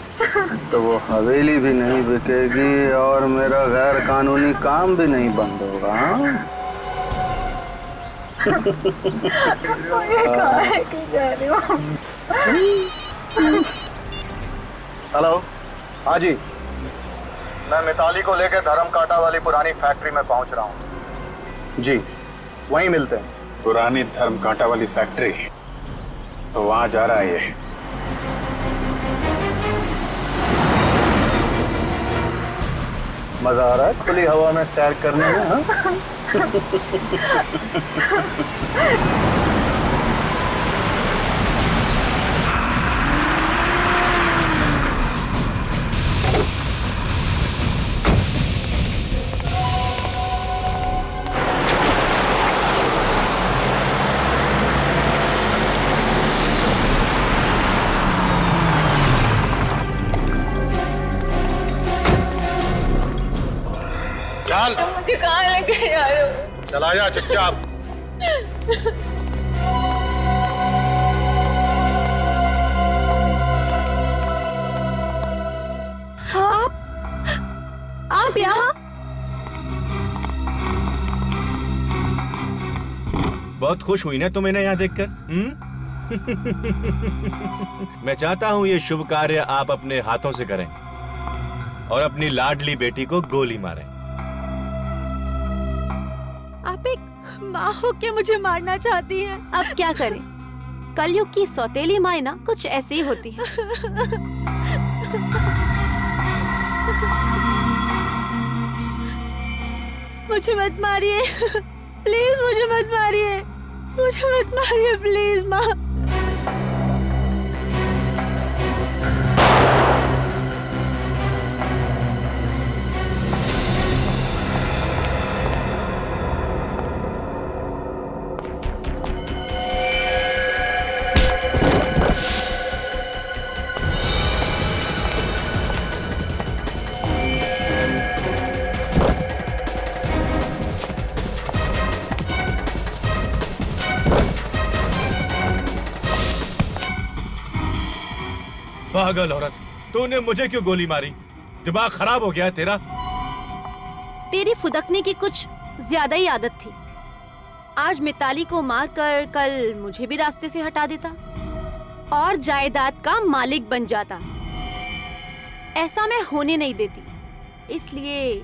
तो वो हवेली भी नहीं बिकेगी और मेरा गैर कानूनी काम भी नहीं बंद होगा। हेलो, हाँ जी, मैं मिताली को लेकर धर्म कांटा वाली पुरानी फैक्ट्री में पहुंच रहा हूँ जी, वहीं मिलते हैं। पुरानी धर्म कांटा वाली फैक्ट्री? तो वहां जा रहा है ये। मजा आ रहा है खुली हवा में सैर करने में? हाँ? चल, मुझे कहाँ लेके जा रहे हो? चला जा चुपचाप। आप यहाँ? बहुत खुश हुई ना तुम इन्हें यहाँ देखकर? मैं चाहता हूँ ये शुभ कार्य आप अपने हाथों से करें और अपनी लाडली बेटी को गोली मारें। आप एक माँ हो के मुझे मारना चाहती हैं? अब क्या करें, कलयुग की सौतेली माँ ना कुछ ऐसी ही होती है। मुझे मत मारिए प्लीज, मुझे मत मारिए, मुझे मत मारिए प्लीज माँ। पागल औरत, तूने मुझे क्यों गोली मारी? दिमाग खराब हो गया तेरा? तेरी फुदकने की कुछ ज्यादा ही आदत थी। आज मिताली को मारकर कल मुझे भी रास्ते से हटा देता और जायदाद का मालिक बन जाता। ऐसा मैं होने नहीं देती, इसलिए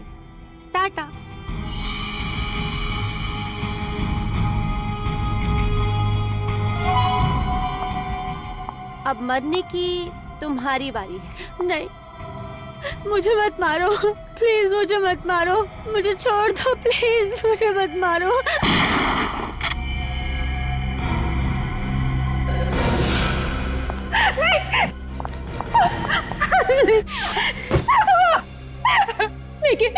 टाटा। अब मरने की तुम्हारी बारी है। नहीं, मुझे मत मारो प्लीज, मुझे मत मारो, मुझे छोड़ दो प्लीज, मुझे मत मारो। देखिए,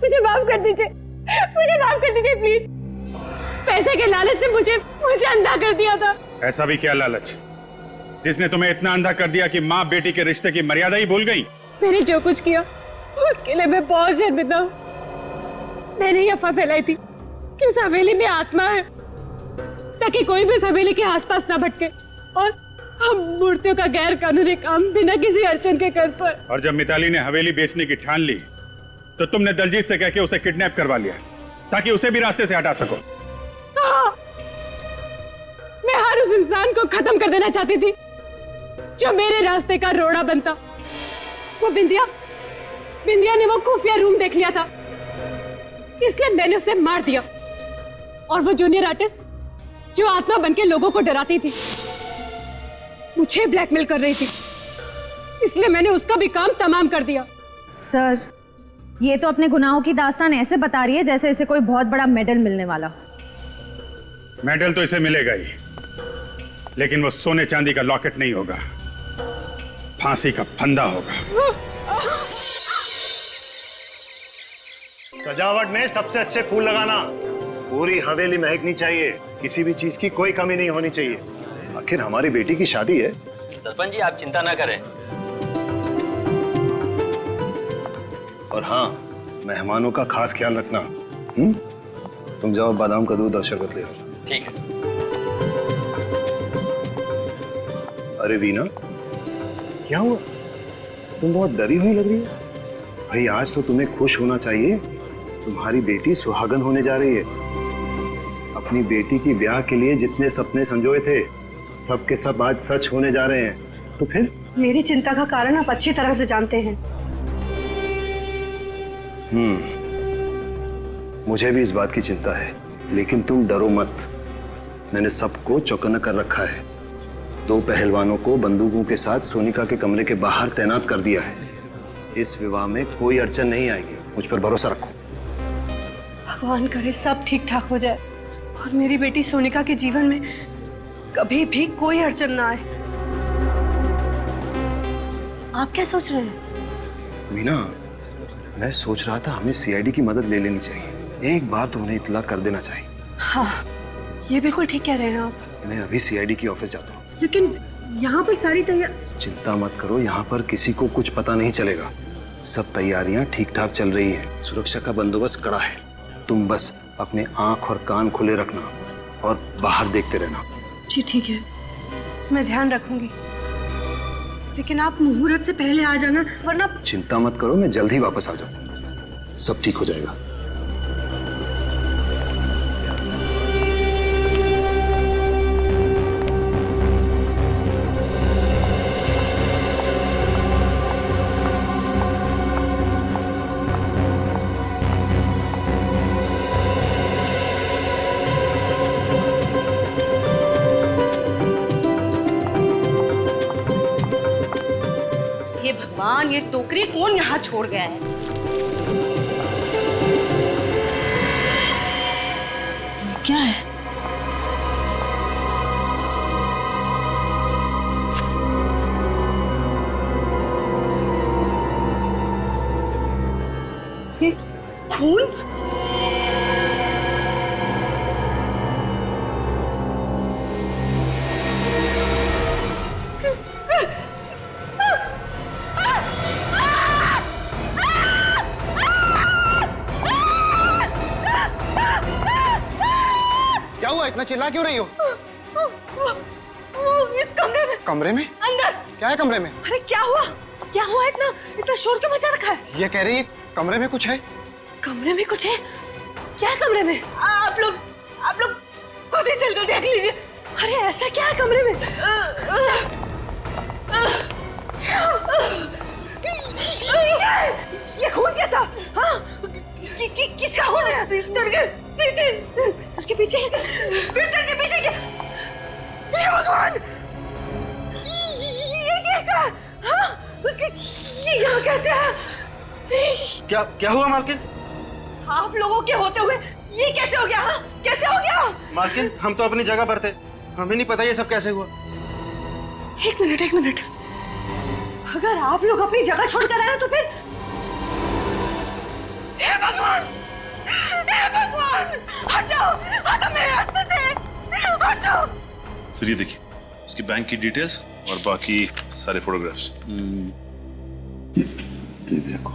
मुझे माफ कर दीजिए, मुझे माफ कर दीजिए प्लीज। पैसे के लालच से मुझे अंधा कर दिया था। ऐसा भी क्या लालच जिसने तुम्हें इतना अंधा कर दिया कि माँ बेटी के रिश्ते की मर्यादा ही भूल गई? मैंने जो कुछ किया उसके लिए मैं बहुत शर्मिंदा हूँ। मैंने ये अफवाह फैलाई थी कि उस हवेली में आत्मा है, ताकि कोई भी उस हवेली के आसपास ना भटके और हम मूर्तियों का गैर कानूनी काम बिना किसी अड़चन के कर पाए। और जब मिताली ने हवेली बेचने की ठान ली तो तुमने दलजीत से कह के उसे किडनैप करवा लिया ताकि उसे भी रास्ते से हटा सको। हाँ, मैं हर उस इंसान को खत्म कर देना चाहती थी जो मेरे रास्ते का रोड़ा बनता। वो बिंदिया ने वो खुफिया रूम देख लिया था, इसलिए मैंने उसे मार दिया। और वो जूनियर आर्टिस्ट जो आत्मा बनके लोगों को डराती थी, मुझे ब्लैकमेल कर रही थी, इसलिए मैंने उसका भी काम तमाम कर दिया। सर, ये तो अपने गुनाहों की दास्तान ऐसे बता रही है जैसे इसे कोई बहुत बड़ा मेडल मिलने वाला हो। मेडल तो इसे मिलेगा ही, लेकिन वो सोने चांदी का लॉकेट नहीं होगा, फांसी का फंदा होगा। सजावट में सबसे अच्छे फूल लगाना, पूरी हवेली महकनी चाहिए, किसी भी चीज की कोई कमी नहीं होनी चाहिए। आखिर हमारी बेटी की शादी है। सरपंच जी आप चिंता ना करें। और हाँ, मेहमानों का खास ख्याल रखना। तुम जाओ बादाम का दूध और शरबत ले आओ। ठीक है। अरे वीना, क्या हुआ? तुम बहुत डरी हुई लग रही हो। भाई आज तो तुम्हें खुश होना चाहिए, तुम्हारी बेटी सुहागन होने जा रही है। अपनी बेटी की ब्याह के लिए जितने सपने संजोए थे सब के सब आज सच होने जा रहे हैं। तो फिर मेरी चिंता का कारण आप अच्छी तरह से जानते हैं। मुझे भी इस बात की चिंता है, लेकिन तुम डरो मत। मैंने सबको चौकन्ना कर रखा है। 2 पहलवानों को बंदूकों के साथ सोनिका के कमरे के बाहर तैनात कर दिया है। इस विवाह में कोई अड़चन नहीं आएगी, मुझ पर भरोसा रखो। भगवान करे सब ठीक ठाक हो जाए और मेरी बेटी सोनिका के जीवन में कभी भी कोई अड़चन ना आए। आप क्या सोच रहे हैं? मीना, मैं सोच रहा था हमें सीआईडी की मदद ले लेनी चाहिए। एक बार तो उन्हें इत्तला कर देना चाहिए। हाँ, ये बिल्कुल ठीक कह रहे हैं आप। मैं अभी सीआईडी की ऑफिस जाता हूँ। लेकिन यहाँ पर सारी चिंता मत करो, यहाँ पर किसी को कुछ पता नहीं चलेगा। सब तैयारियां ठीक ठाक चल रही हैं। सुरक्षा का बंदोबस्त कड़ा है। तुम बस अपने आंख और कान खुले रखना और बाहर देखते रहना। जी ठीक है, मैं ध्यान रखूंगी, लेकिन आप मुहूर्त से पहले आ जाना, वरना। चिंता मत करो, मैं जल्द ही वापस आ जाऊँ, सब ठीक हो जाएगा। भगवान, ये टोकरी कौन यहाँ छोड़ गया है? क्या है? ये खून? इतना चिल्ला क्यों रही हो? वो इस कमरे में। कमरे में? अंदर। क्या है कमरे में? अरे क्या हुआ? क्या हुआ? इतना शोर क्यों मचा रखा है? ये कह रही है कमरे में कुछ है। कमरे में कुछ है? क्या है कमरे में? आप लोग खुद ही चलकर देख लीजिए। अरे ऐसा क्या है कमरे में? ये खून कैसा? हाँ? किसका खून है? बिस्तर के पीछे। बिस्तर के पीछे? बिस्तर के पीछे क्या? ये भगवान! ये कैसा? हाँ? ये यहाँ कैसे है? क्या हुआ मालकिन? आप लोगों के होते हुए ये कैसे हो गया? हाँ? कैसे हो गया? मालकिन, हम तो अपनी जगह पर थे, हमें नहीं पता ये सब कैसे हुआ। एक मिनट। अगर आप लोग अपनी जगह छोड़कर आए तो फिर हे भगवान! हे भगवान, हटाओ, हटो मेरे रास्ते से, हटाओ। सर ये देखिए, उसकी बैंक की डिटेल्स और बाकी सारे फोटोग्राफ्स। ये देखो।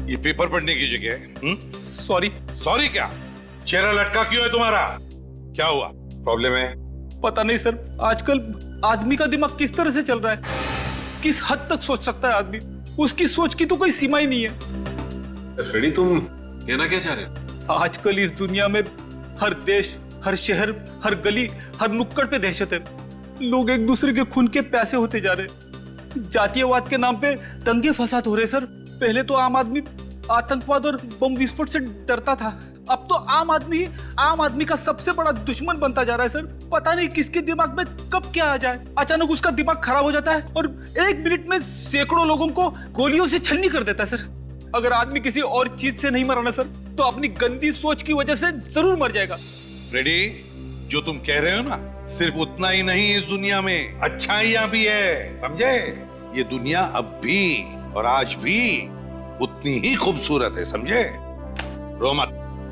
ये पेपर पढ़ने की जगह है। सॉरी। सॉरी क्या? चेहरा लटका क्यों है तुम्हारा? क्या हुआ? प्रॉब्लम है? पता नहीं सर, आजकल आदमी का दिमाग किस तरह से चल रहा है, किस हद तक सोच सकता है आदमी, उसकी सोच की तो कोई सीमा ही नहीं है। फ्रेडी, तुम कहना क्या चाह रहे हो? आजकल इस दुनिया में हर देश, हर शहर, हर गली, हर नुक्कड़ पे दहशत है। लोग एक दूसरे के खून के प्यासे होते जा रहे। जातीयवाद के नाम पे दंगे फसाद हो रहे सर। पहले तो आम आदमी आतंकवाद और बम विस्फोट से डरता था, अब तो आम आदमी का सबसे बड़ा दुश्मन बनता जा रहा है सर। पता नहीं किसके दिमाग में कब क्या आ जाए, अचानक उसका दिमाग खराब हो जाता है और 1 मिनट में सैकड़ों लोगों को गोलियों से छलनी कर देता है सर। अगर आदमी किसी और चीज से नहीं मरा ना सर, तो अपनी गंदी सोच की वजह से जरूर मर जाएगा। रेडी, जो तुम कह रहे हो ना, सिर्फ उतना ही नहीं, इस दुनिया में अच्छाइयां भी है, समझे? ये दुनिया अब भी और आज भी उतनी ही खूबसूरत है, समझे? रो मत।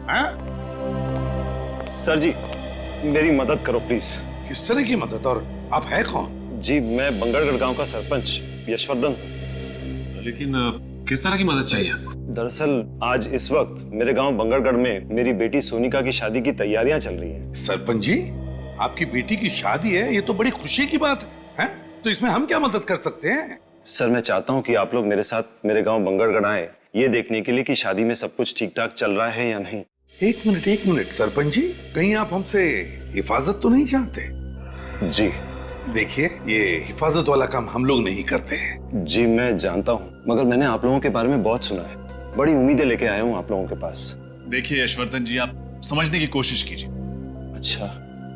हाँ? सर जी, मेरी मदद करो प्लीज। किस तरह की मदद? और आप है कौन? जी, मैं बंगरगढ़ गांव का सरपंच यशवर्धन हूँ। लेकिन किस तरह की मदद चाहिए आपको? दरअसल आज इस वक्त मेरे गांव बंगरगढ़ में मेरी बेटी सोनिका की शादी की तैयारियां चल रही हैं। सरपंच जी, आपकी बेटी की शादी है, ये तो बड़ी खुशी की बात है? तो इसमें हम क्या मदद कर सकते हैं? सर, मैं चाहता हूं कि आप लोग मेरे साथ मेरे गांव बंगरगढ़ आए, ये देखने के लिए कि शादी में सब कुछ ठीक ठाक चल रहा है या नहीं। एक मिनट सरपंच जी, कहीं आप हमसे हिफाजत तो नहीं चाहते? जी देखिए, ये हिफाजत वाला काम हम लोग नहीं करते हैं। जी मैं जानता हूँ, मगर मैंने आप लोगों के बारे में बहुत सुना है, बड़ी उम्मीदें लेके आया हूँ आप लोगों के पास। देखिए यशवर्धन जी, आप समझने की कोशिश कीजिए। अच्छा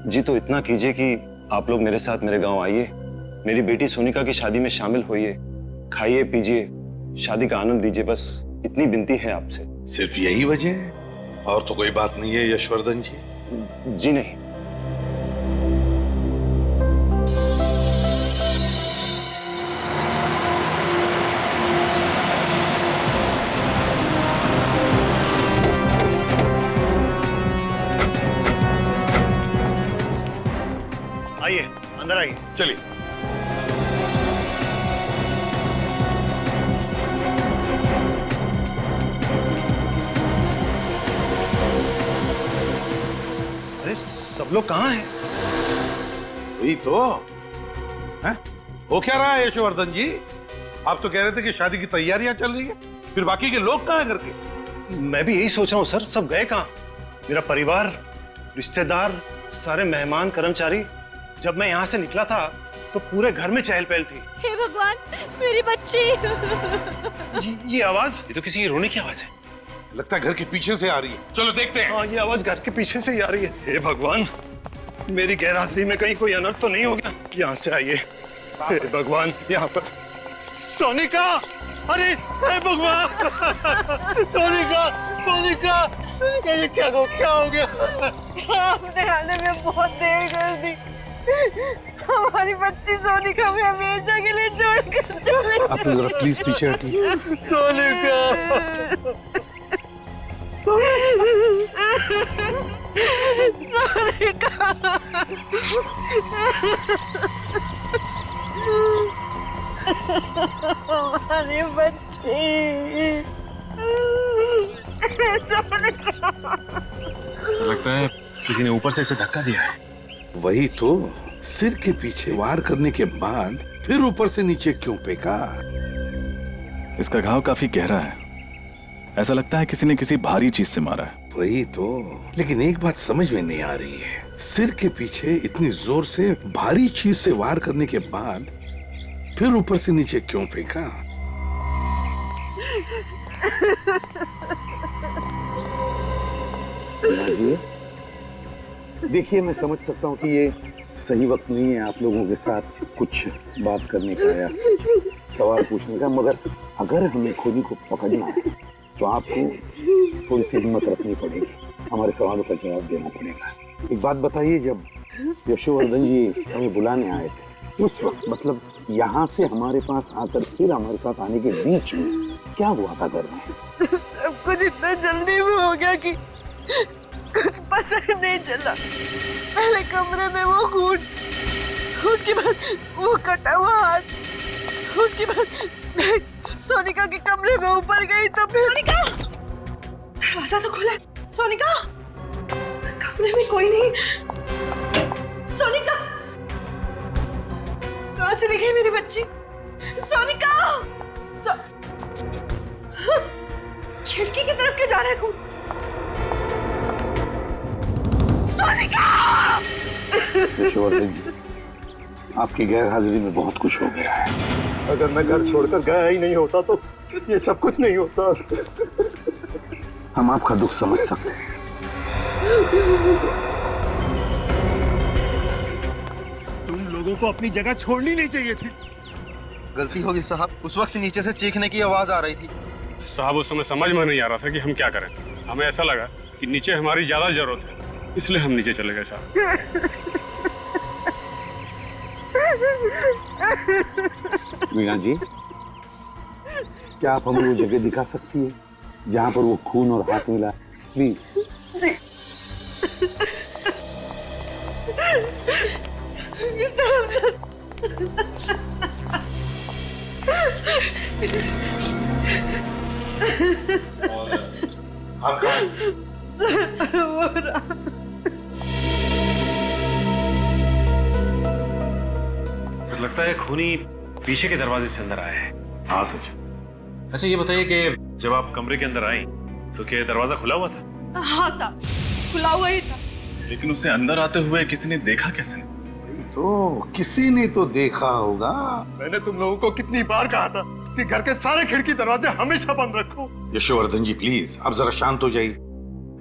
जी, तो इतना कीजिए कि आप लोग मेरे साथ मेरे गांव आइए, मेरी बेटी सोनिका की शादी में शामिल होइए, खाइए पीजिए, शादी का आनंद लीजिए, बस इतनी विनती है आपसे। सिर्फ यही वजह है, और तो कोई बात नहीं है यशवर्धन जी? जी नहीं। आइए, अंदर आइए, चलिए। अरे सब लोग कहाँ हैं? वही तो है? हो क्या रहा है यशवर्धन जी? आप तो कह रहे थे कि शादी की तैयारियां चल रही है, फिर बाकी के लोग कहाँ हैं घर के? मैं भी यही सोच रहा हूँ सर, सब गए कहाँ? मेरा परिवार, रिश्तेदार, सारे मेहमान, कर्मचारी। जब मैं यहाँ से निकला था तो पूरे घर में चहल पहल थी। हे भगवान, मेरी बच्ची। ये आवाज, ये तो किसी की रोने की आवाज है। लगता है घर के पीछे से आ रही है, चलो देखते हैं। हाँ, ये आवाज घर के पीछे से ही आ रही है। हे भगवान, मेरी गैरहाजिरी में कहीं कोई अनर्थ तो नहीं हो गया? यहाँ से आइए। हे भगवान, यहाँ पर सोनिका! अरे हे भगवान! सोनिका, सोनिका, सोनिका, ये क्या हो गया? आपने आने में बहुत देर कर दी। हमारी बच्ची सोनिका में हमेशा के लिए छोड़कर चले। आप जरा प्लीज पीछे हटिए। सोनिका, हमारी बच्ची। लगता है किसी ने ऊपर से इसे धक्का दिया है। वही तो, सिर के पीछे वार करने के बाद फिर ऊपर से नीचे क्यों फेंका? इसका घाव काफी गहरा है, ऐसा लगता है किसी ने किसी भारी चीज से मारा है। वही तो, लेकिन एक बात समझ में नहीं आ रही है, सिर के पीछे इतनी जोर से भारी चीज से वार करने के बाद फिर ऊपर से नीचे क्यों फेंका? देखिए, मैं समझ सकता हूँ कि ये सही वक्त नहीं है आप लोगों के साथ कुछ बात करने का या सवाल पूछने का, मगर अगर हमें खोनी को पकड़ना है तो आपको थोड़ी सी हिम्मत रखनी पड़ेगी, हमारे सवालों का जवाब देना पड़ेगा। एक बात बताइए, जब यशोवर्धन जी हमें बुलाने आए थे उस वक्त, मतलब यहाँ से हमारे पास आकर फिर हमारे साथ आने के बीच में क्या हुआ था घर में? सब कुछ इतना जल्दी में हो गया कि कुछ पता ही नहीं चला। पहले कमरे में वो खून, उसके बाद वो कटा हुआ हाथ, उसके बाद मैं सोनिका के कमरे में ऊपर गई तो फिर सोनिका, दरवाजा तो खुला है। सोनिका, कमरे में कोई नहीं। सोनिका, कहाँ चली गई मेरी बच्ची? सोनिका, खिड़की की तरफ क्यों जा रहा है खून? सोनिका! यशोवर्धन जी, आपकी गैर हाजिरी में बहुत कुछ हो गया है। अगर मैं घर छोड़कर गया ही नहीं होता तो ये सब कुछ नहीं होता। हम आपका दुख समझ सकते हैं। तुम लोगों को अपनी जगह छोड़नी नहीं चाहिए थी। गलती होगी साहब, उस वक्त नीचे से चीखने की आवाज आ रही थी। साहब उस समय समझ में नहीं आ रहा था कि हम क्या करें। हमें ऐसा लगा कि नीचे हमारी ज्यादा जरूरत है, इसलिए हम नीचे चले गए साहब। मीना जी, क्या आप हमें वो जगह दिखा सकती है जहाँ पर वो खून और हाथ मिला? प्लीज। जी। इस तरफ से। हाथ कहाँ? लगता है खूनी पीछे के दरवाजे से अंदर आया है। हाँ सच। अच्छा ये बताइए कि जब आप कमरे के अंदर आई तो क्या दरवाजा खुला हुआ था? हाँ साहब, खुला हुआ ही था। लेकिन उसे अंदर आते हुए किसी ने देखा कैसे? तो किसी ने तो देखा होगा। मैंने तुम लोगों को कितनी बार कहा था कि घर के सारे खिड़की दरवाजे हमेशा बंद रखो। यशोवर्धन जी प्लीज, आप जरा शांत हो जाइए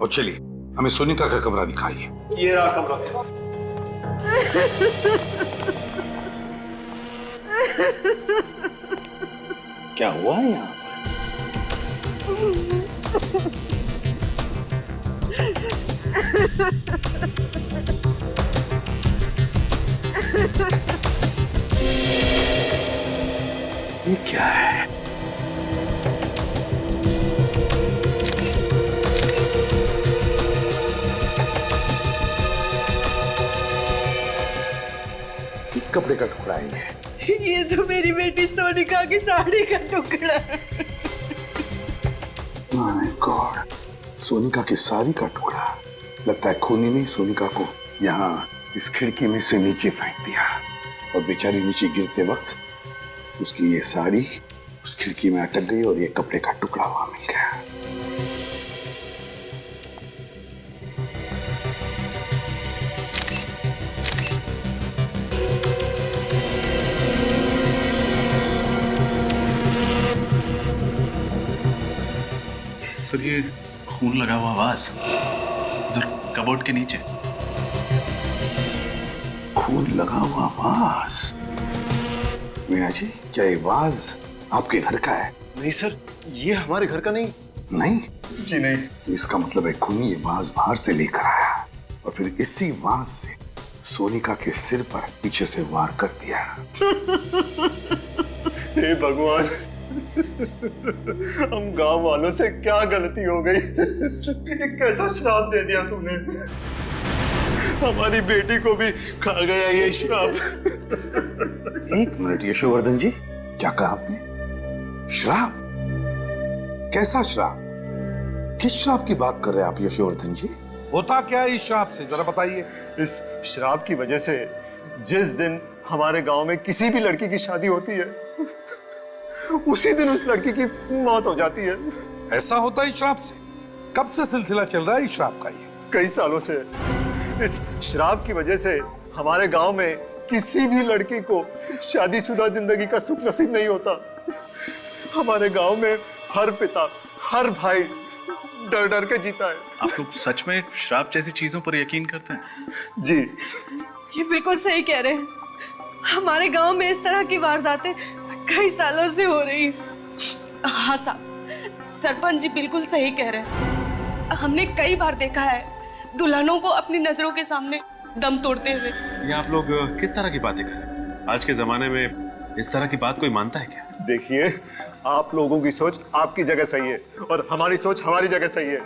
और चलिए हमें सोनिका का कमरा दिखाइए। ये रहा कमरा। क्या हुआ है यहाँ ये क्या है? किस कपड़े का टुकड़ा है ये तो मेरी बेटी सोनिका की साड़ी का टुकड़ा है। माय गॉड, सोनिका की साड़ी का टुकड़ा। लगता है खूनी ने सोनिका को यहाँ इस खिड़की में से नीचे फेंक दिया और बेचारी नीचे गिरते वक्त उसकी ये साड़ी उस खिड़की में अटक गई और ये कपड़े का टुकड़ा वहां मिल गया। सर ये खून लगा हुआ आवाज उधर कबोर्ड के नीचे। खून लगा हुआ वाज। मीना जी, क्या ये वाज आपके घर का है? नहीं सर, ये हमारे घर का नहीं। नहीं जी नहीं। तो इसका मतलब है खूनी ये वाज बाहर से लेकर आया और फिर इसी वाज से सोनिका के सिर पर पीछे से वार कर दिया। हे भगवान, हम गांव वालों से क्या गलती हो गई? कैसा श्राप दे दिया तूने? हमारी बेटी को भी खा गया ये श्राप। एक मिनट यशोवर्धन जी, क्या कहा आपने? श्राप? कैसा श्राप? किस श्राप की बात कर रहे हैं आप यशोवर्धन जी? होता क्या है इस श्राप से, जरा बताइए। इस श्राप की वजह से जिस दिन हमारे गांव में किसी भी लड़की की शादी होती है, उसी दिन उस लड़की की मौत हो जाती है। ऐसा होता है इस श्राप से? कब से सिलसिला चल रहा है इस श्राप का? ये कई सालों से। इस श्राप की वजह से हमारे गांव में किसी भी लड़की को शादीशुदा जिंदगी का सुख नसीब नहीं होता। हमारे गांव में हर पिता, हर भाई डर डर के जीता है। आप लोग सच में श्राप जैसी चीजों पर यकीन करते हैं? जी। ये बिल्कुल सही कह रहे हैं। हमारे गांव में इस तरह की वारदातें कई सालों से हो रही है। हाँ साहब, सरपंच जी बिल्कुल सही कह रहे हैं। हमने कई बार देखा है दुल्हनों को अपनी नजरों के सामने दम तोड़ते हुए। ये आप लोग किस तरह की बातें कर रहे हैं? आज के जमाने में इस तरह की बात कोई मानता है क्या? देखिए, आप लोगों की सोच आपकी जगह सही है और हमारी सोच हमारी जगह सही है।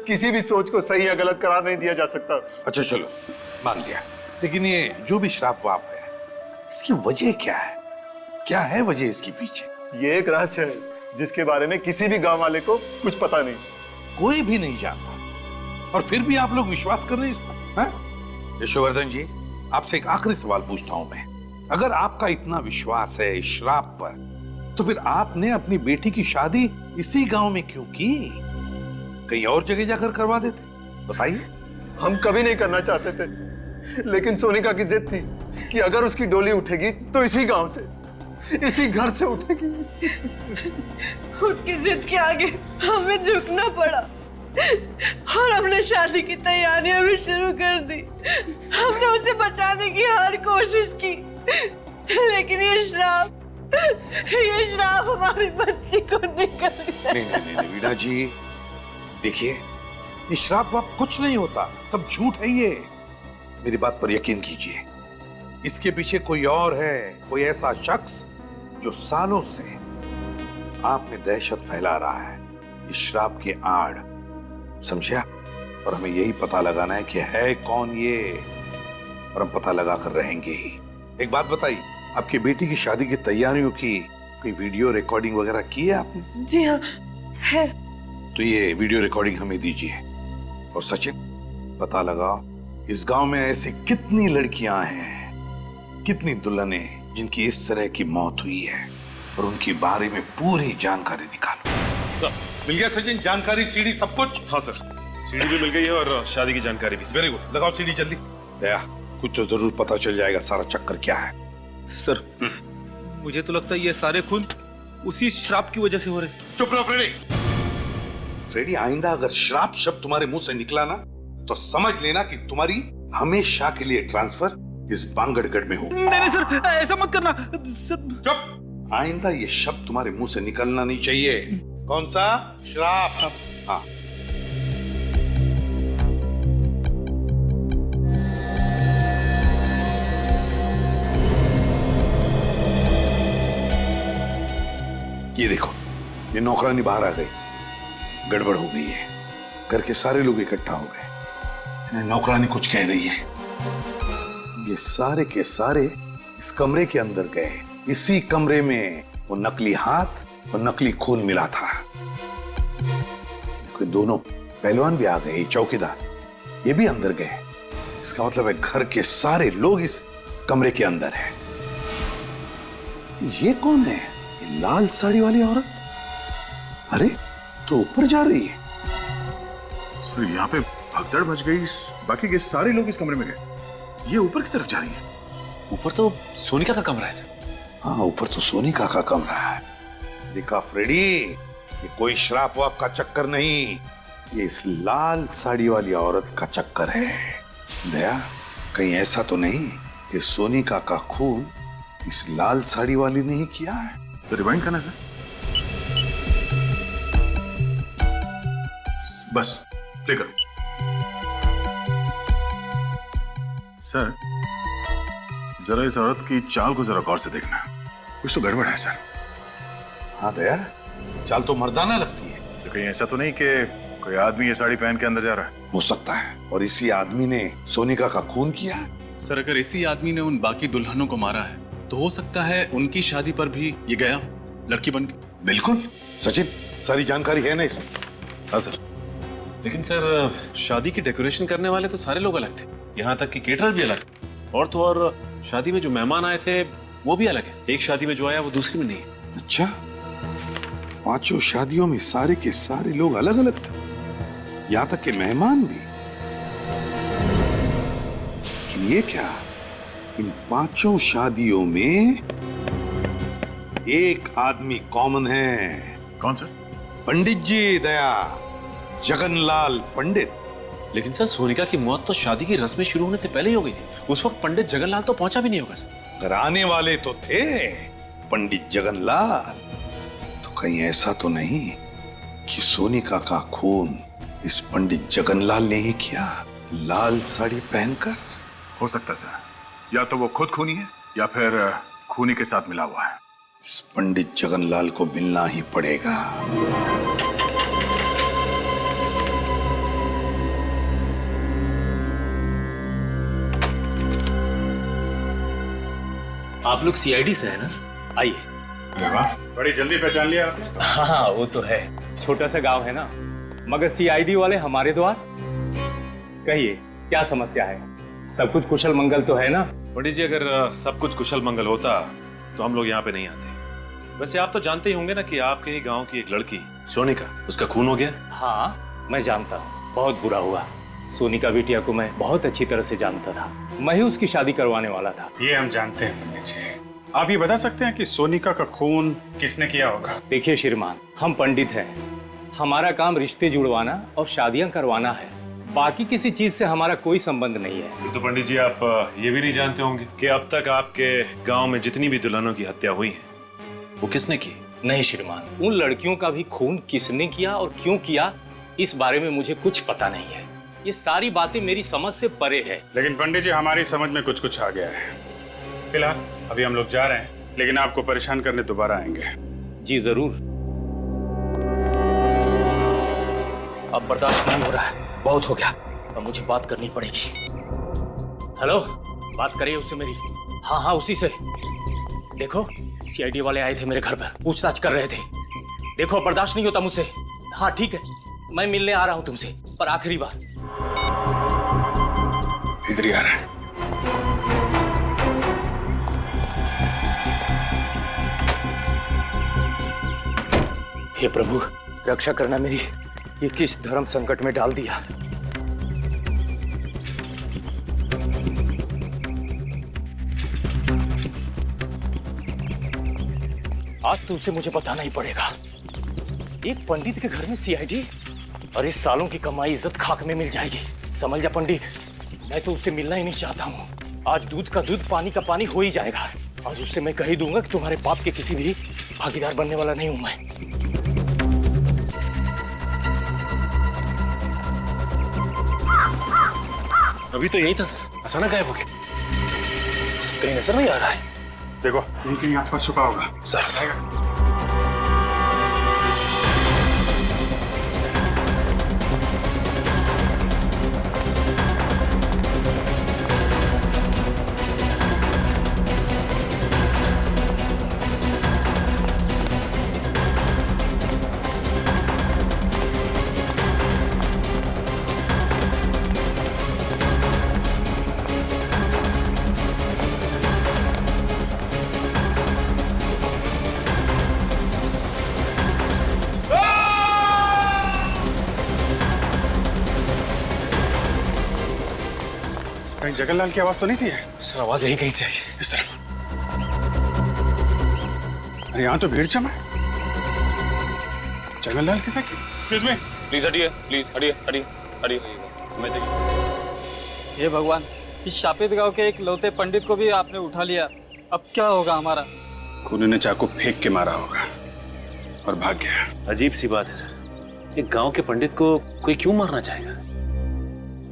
किसी भी सोच को सही या गलत करार नहीं दिया जा सकता। अच्छा चलो, मान लिया, लेकिन ये जो भी श्राप वाप है, इसकी वजह क्या है? क्या है वजह इसके पीछे? ये एक रहस्य है जिसके बारे में किसी भी गांव वाले को कुछ पता नहीं, कोई भी नहीं जानता, और फिर भी आप लोग विश्वास कर रहे हैं इस पर। यशोवर्धन जी, आपसे एक आखिरी सवाल पूछता हूं मैं। अगर आपका इतना विश्वास है इस श्राप पर, तो फिर आपने अपनी बेटी की शादी इसी गांव में क्यों की? कहीं और जगह जाकर करवा देते? बताइए। हम कभी नहीं करना चाहते थे, लेकिन सोनिका की जिद थी कि अगर उसकी डोली उठेगी तो इसी गांव से, इसी घर से उठेगी। उसकी जिद के आगे हमें झुकना पड़ा और हमने शादी की तैयारियां भी शुरू कर दी। हमने उसे बचाने की हर कोशिश की, लेकिन ये श्राप हमारी बच्ची को निकल गया। नहीं वीणा जी, देखिए, ये श्राप वाप कुछ नहीं होता, सब झूठ है ये। मेरी बात पर यकीन कीजिए, इसके पीछे कोई और है, कोई ऐसा शख्स जो सालों से आप में दहशत फैला रहा है इस श्राप के आड़, समझा? और हमें यही पता लगाना है कि है कौन ये, और हम पता लगा कर रहेंगे ही। एक बात बताइए, आपकी बेटी की शादी की तैयारियों की कोई वीडियो रिकॉर्डिंग वगैरह की है आपने? जी हाँ, है। तो ये वीडियो रिकॉर्डिंग हमें दीजिए। और सचिन, पता लगाओ इस गांव में ऐसी कितनी लड़कियां हैं, कितनी दुल्हनें जिनकी इस तरह की मौत हुई है, और उनके बारे में पूरी जानकारी निकालो। सर, मिल गया सचिन जानकारी, सीडी सब कुछ? हाँ सर, सीडी भी मिल गई है और शादी की जानकारी भी। वेरी गुड, लगाओ सीडी जल्दी। दया, कुछ तो जरूर पता चल जाएगा सारा चक्कर क्या है। सर, मुझे तो लगता है ये सारे खून उसी श्राप की वजह से हो रहे। चुप रहो फ्रेडी। फ्रेडी, आइंदा अगर श्राप शब्द तुम्हारे मुंह से निकला ना, तो समझ लेना कि तुम्हारी हमेशा के लिए ट्रांसफर इस बांगड़गढ़ में हो। नहीं सर, ऐसा मत करना सर। चुप। आइंदा ये शब्द तुम्हारे मुंह से निकलना नहीं चाहिए। कौन सा? श्राप। हाँ। ये देखो, ये नौकरानी बाहर आ गई। गड़बड़ हो गई है, घर के सारे लोग इकट्ठा हो गए। नौकरानी कुछ कह रही है। ये सारे के सारे इस कमरे के अंदर गए। इसी कमरे में वो नकली हाथ और नकली खून मिला था। दोनों पहलवान भी आ गए, चौकीदार ये भी अंदर गए। इसका मतलब है घर के सारे लोग इस कमरे के अंदर हैं। ये कौन है? ये लाल साड़ी वाली औरत? अरे, तो ऊपर जा रही है। सर, यहाँ पे भगदड़ मच गई, बाकी के सारे लोग इस कमरे में गए। ये ऊपर की तरफ जा रही है। ऊपर तो सोनिका का कमरा है सर। हाँ, ऊपर तो सोनिका का कमरा है। देखा फ्रेडी, ये कोई श्राप वाप का चक्कर नहीं, ये इस लाल साड़ी वाली औरत का चक्कर है। दया, कहीं ऐसा तो नहीं कि सोनिका का खून इस लाल साड़ी वाली ने ही किया है? सर, रिवाइंड करना सर। बस प्ले करो सर। जरा इस औरत की चाल को जरा गौर से देखना, कुछ तो गड़बड़ है सर। हाँ दया, चाल तो मर्दाना लगती है। सर, कहीं ऐसा तो नहीं कि कोई आदमी ये साड़ी पहन के अंदर जा रहा है? हो सकता है, और इसी आदमी ने सोनिका का खून किया है। सर, अगर इसी आदमी ने उन बाकी दुल्हनों को मारा है, तो हो सकता है उनकी शादी पर भी ये गया लड़की बन के। बिल्कुल सचिन, सारी जानकारी है ना इसमें? हाँ सर, लेकिन सर शादी की डेकोरेशन करने वाले तो सारे लोग अलग थे, यहाँ तक कि केटरर भी अलग, और तो और शादी में जो मेहमान आए थे वो भी अलग है। एक शादी में जो आया वो दूसरी में नहीं है। अच्छा, पांचों शादियों में सारे के सारे लोग अलग अलग थे, यहाँ तक के मेहमान भी। लेकिन ये क्या, इन पांचों शादियों में एक आदमी कॉमन है। कौन सर? पंडित जी, दया, जगनलाल पंडित। लेकिन सर, सोनिका की मौत तो शादी की रस्में शुरू होने से पहले ही हो गई थी। उस वक्त पंडित जगनलाल तो पहुंचा भी नहीं होगा सर। अगर आने वाले तो थे पंडित जगनलाल, तो कहीं ऐसा तो नहीं कि सोनिका का खून इस पंडित जगनलाल ने ही किया, लाल साड़ी पहनकर हो सकता सर, या तो वो खुद खूनी है या फिर खूनी के साथ मिला हुआ है। इस पंडित जगनलाल को मिलना ही पड़ेगा। आप लोग सीआईडी से है ना? आइए। अरे वाह, बड़ी जल्दी पहचान लिया आप। हाँ वो तो है, छोटा सा गांव है ना, मगर सीआईडी वाले हमारे द्वार। कहिए क्या समस्या है? सब कुछ कुशल मंगल तो है ना? पंडित जी, अगर सब कुछ कुशल मंगल होता तो हम लोग यहाँ पे नहीं आते। वैसे आप तो जानते ही होंगे ना कि आपके ही गांव की एक लड़की सोनिका, उसका खून हो गया। हाँ मैं जानता हूँ, बहुत बुरा हुआ। सोनिका बिटिया को मैं बहुत अच्छी तरह से जानता था, मैं ही उसकी शादी करवाने वाला था। ये हम जानते हैं पंडित जी। आप ये बता सकते हैं कि सोनिका का खून किसने किया होगा? देखिए श्रीमान, हम पंडित हैं, हमारा काम रिश्ते जुड़वाना और शादियां करवाना है, बाकी किसी चीज से हमारा कोई संबंध नहीं है। फिर तो पंडित जी आप ये भी नहीं जानते होंगे कि अब तक आपके गांव में जितनी भी दुल्हनों की हत्या हुई है वो किसने की? नहीं श्रीमान, उन लड़कियों का भी खून किसने किया और क्यों किया इस बारे में मुझे कुछ पता नहीं है। ये सारी बातें मेरी समझ से परे है। लेकिन पंडित जी, हमारी समझ में कुछ कुछ आ गया है। फिलहाल अभी हम लोग जा रहे हैं, लेकिन आपको परेशान करने दोबारा आएंगे। जी जरूर। अब बर्दाश्त नहीं हो रहा है, बहुत हो गया, अब मुझे बात करनी पड़ेगी। हेलो, बात करिए उससे मेरी। हाँ हाँ उसी से। देखो सीआईडी वाले आए थे मेरे घर पर, पूछताछ कर रहे थे। देखो बर्दाश्त नहीं होता मुझसे। हाँ ठीक है, मैं मिलने आ रहा हूं तुमसे, पर आखिरी बार। इधर ही आ रहा है। हे प्रभु, रक्षा करना मेरी, ये किस धर्म संकट में डाल दिया। आज तो उसे मुझे बताना ही पड़ेगा। एक पंडित के घर में सीआईडी, और इस सालों की कमाई इज्जत खाक में मिल जाएगी। समझ जा पंडित, मैं तो उससे मिलना ही नहीं चाहता हूँ। आज दूध का दूध, पानी का पानी हो ही जाएगा। आज उससे मैं कह ही दूंगा कि तुम्हारे पाप के किसी भी भागीदार बनने वाला नहीं हूं मैं। अभी तो यही था सर, अचानक गायब हो गया। कहीं नजर नहीं आ रहा है। देखो यहीं कहीं आसपास छुपा होगा। सर कहीं जगनलाल की आवाज तो नहीं थी? सर आवाज यही कहीं से आई। इस तरफ। अरे यहाँ तो भीड़ जमा है। जगनलाल के साथ? एक्सक्यूज मी, प्लीज हटिए, प्लीज हटिए हटिए हटिए। मैं हे भगवान, इस शापित गांव के एक लौते पंडित को भी आपने उठा लिया, अब क्या होगा हमारा? खूनी ने चाकू फेंक के मारा होगा और भाग गया। अजीब सी बात है सर, एक गांव के पंडित को कोई क्यों मारना चाहेगा?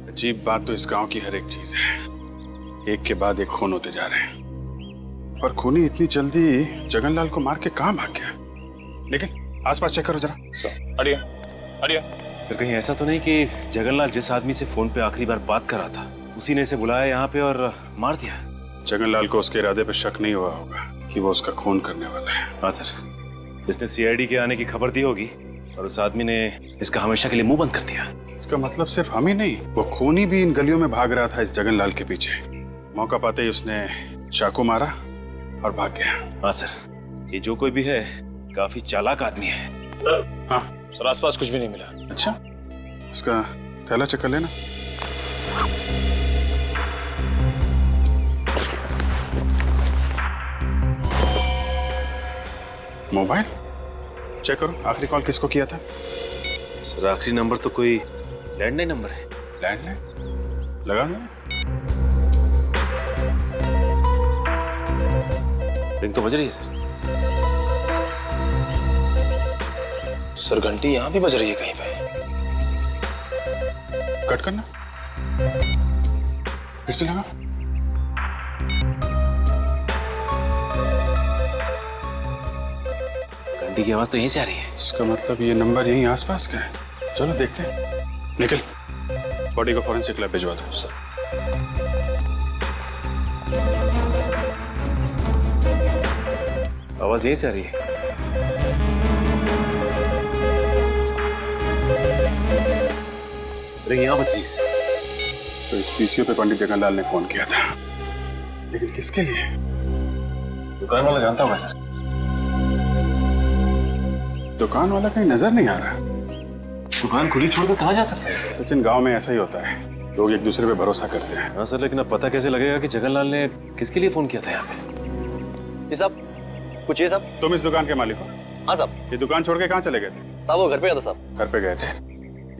अजीब बात तो इस गांव की हर एक चीज है, एक के बाद एक खून होते जा रहे हैं। पर खूनी इतनी जल्दी जगनलाल को मार के कहां भाग गया? लेकिन आसपास चेक करो जरा। हटिए हटिए। सर कहीं ऐसा तो नहीं कि जगनलाल जिस आदमी से फोन पे आखिरी बार बात कर रहा था उसी ने इसे बुलाया यहाँ पे और मार दिया? जगनलाल को उसके इरादे पे शक नहीं हुआ होगा कि वो उसका खून करने वाला है। हाँ सर, इसने सीआईडी के आने की खबर दी होगी और उस आदमी ने इसका हमेशा के लिए मुंह बंद कर दिया। इसका मतलब सिर्फ हम ही नहीं, वो खूनी भी इन गलियों में भाग रहा था इस जगनलाल के पीछे। मौका पाते ही उसने चाकू मारा और भाग गया। हाँ सर, ये जो कोई भी है काफी चालाक आदमी है। सर हाँ सर, आसपास कुछ भी नहीं मिला। अच्छा, इसका थैला चेक कर लेना। मोबाइल चेक करो, आखिरी कॉल किसको किया था? सर आखिरी नंबर तो कोई लैंडलाइन नंबर है। लैंडलाइन लगा ना? रिंग तो बज रही है सर। सर घंटी यहाँ भी बज रही है कहीं पे। कट करना, फिर से लगा। बंटी की आवाज तो यहीं से आ रही है। इसका मतलब ये नंबर यहीं आसपास का है। चलो देखते हैं। निकल, बॉडी को फॉरेंसिक लैब भिजवा दो। सर आवाज यहीं से आ रही है। अरे यहाँ बच रही है। तो इस पीसीओ पे पंडित जगनलाल ने फोन किया था, लेकिन किसके लिए? दुकान वाला जानता होगा सर। दुकान वाला कहीं नजर नहीं आ रहा। दुकान खुली छोड़कर कहाँ जा सकते हैं? सचिन, गांव में ऐसा ही होता है, लोग एक दूसरे पे भरोसा करते हैं। हाँ सर, लेकिन अब पता कैसे लगेगा कि जगनलाल ने किसके लिए फोन किया था यहाँ पे? जी साहब, कुछ ये साहब। तुम इस दुकान के मालिक हो? हाँ साहब। ये दुकान छोड़ के कहाँ चले गए थे? साहब वो घर पे गया था साहब। घर पे गए थे।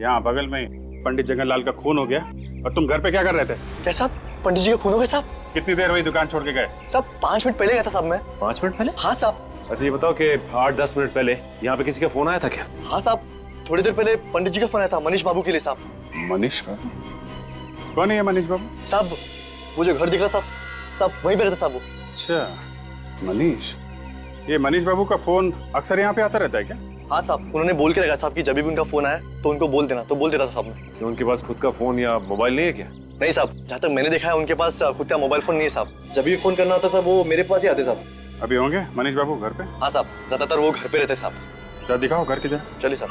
यहाँ बगल में पंडित जगनलाल का खून हो गया और तुम घर पे क्या कर रहे थे? क्या साहब, पंडित जी का खून हो गया साहब? कितनी देर हुई दुकान छोड़ के गए? साहब 5 मिनट पहले गया था साहब मैं। 5 मिनट पहले? हाँ साहब। अच्छा ये बताओ कि 8-10 मिनट पहले यहाँ पे किसी का फोन आया था क्या? हाँ साहब, थोड़ी देर पहले पंडित जी का फोन आया था मनीष बाबू के लिए साहब। मनीष बाबू? कौन है ये मनीष बाबू? साहब वो जो घर दिख रहा साहब, साहब वहीं पे रहता साहब वो। अच्छा मनीष, ये मनीष बाबू का फोन अक्सर यहाँ पे आता रहता है क्या? हाँ साहब, उन्होंने बोल के रखा साहब कि जब भी उनका फोन आया तो उनको बोल देना, तो बोल देता था साहब ने। कि उनके पास खुद का फोन या मोबाइल नहीं है क्या? नहीं साहब, जहाँ तक मैंने देखा है उनके पास खुद का मोबाइल फोन नहीं है साहब। जब भी फोन करना होता साहब वो मेरे पास ही आते साहब। अभी होंगे मनीष बाबू घर पे? हाँ साहब, ज्यादातर वो घर पे रहते साहब। क्या दिखाओ घर की जगह। चलिए साहब।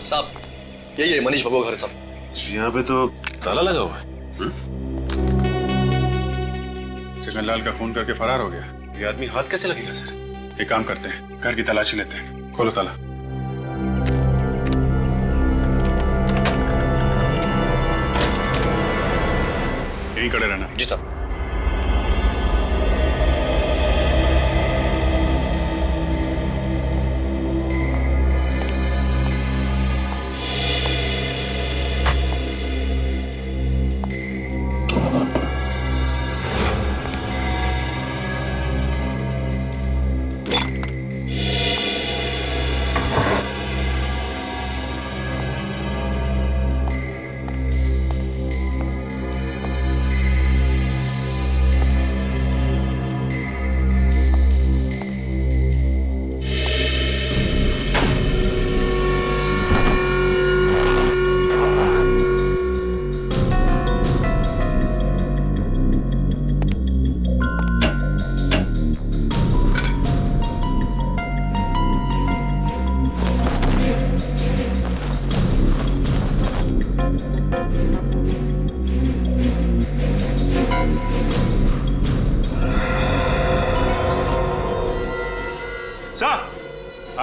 साहब यही है मनीष बाबू का घर साहब। यहाँ पे तो ताला लगा हुआ है। जगनलाल का खून करके फरार हो गया। ये आदमी हाथ कैसे लगेगा सर? एक काम करते हैं, घर की तलाशी लेते हैं। खोलो ताला। यहीं खड़े रहना। जी साहब।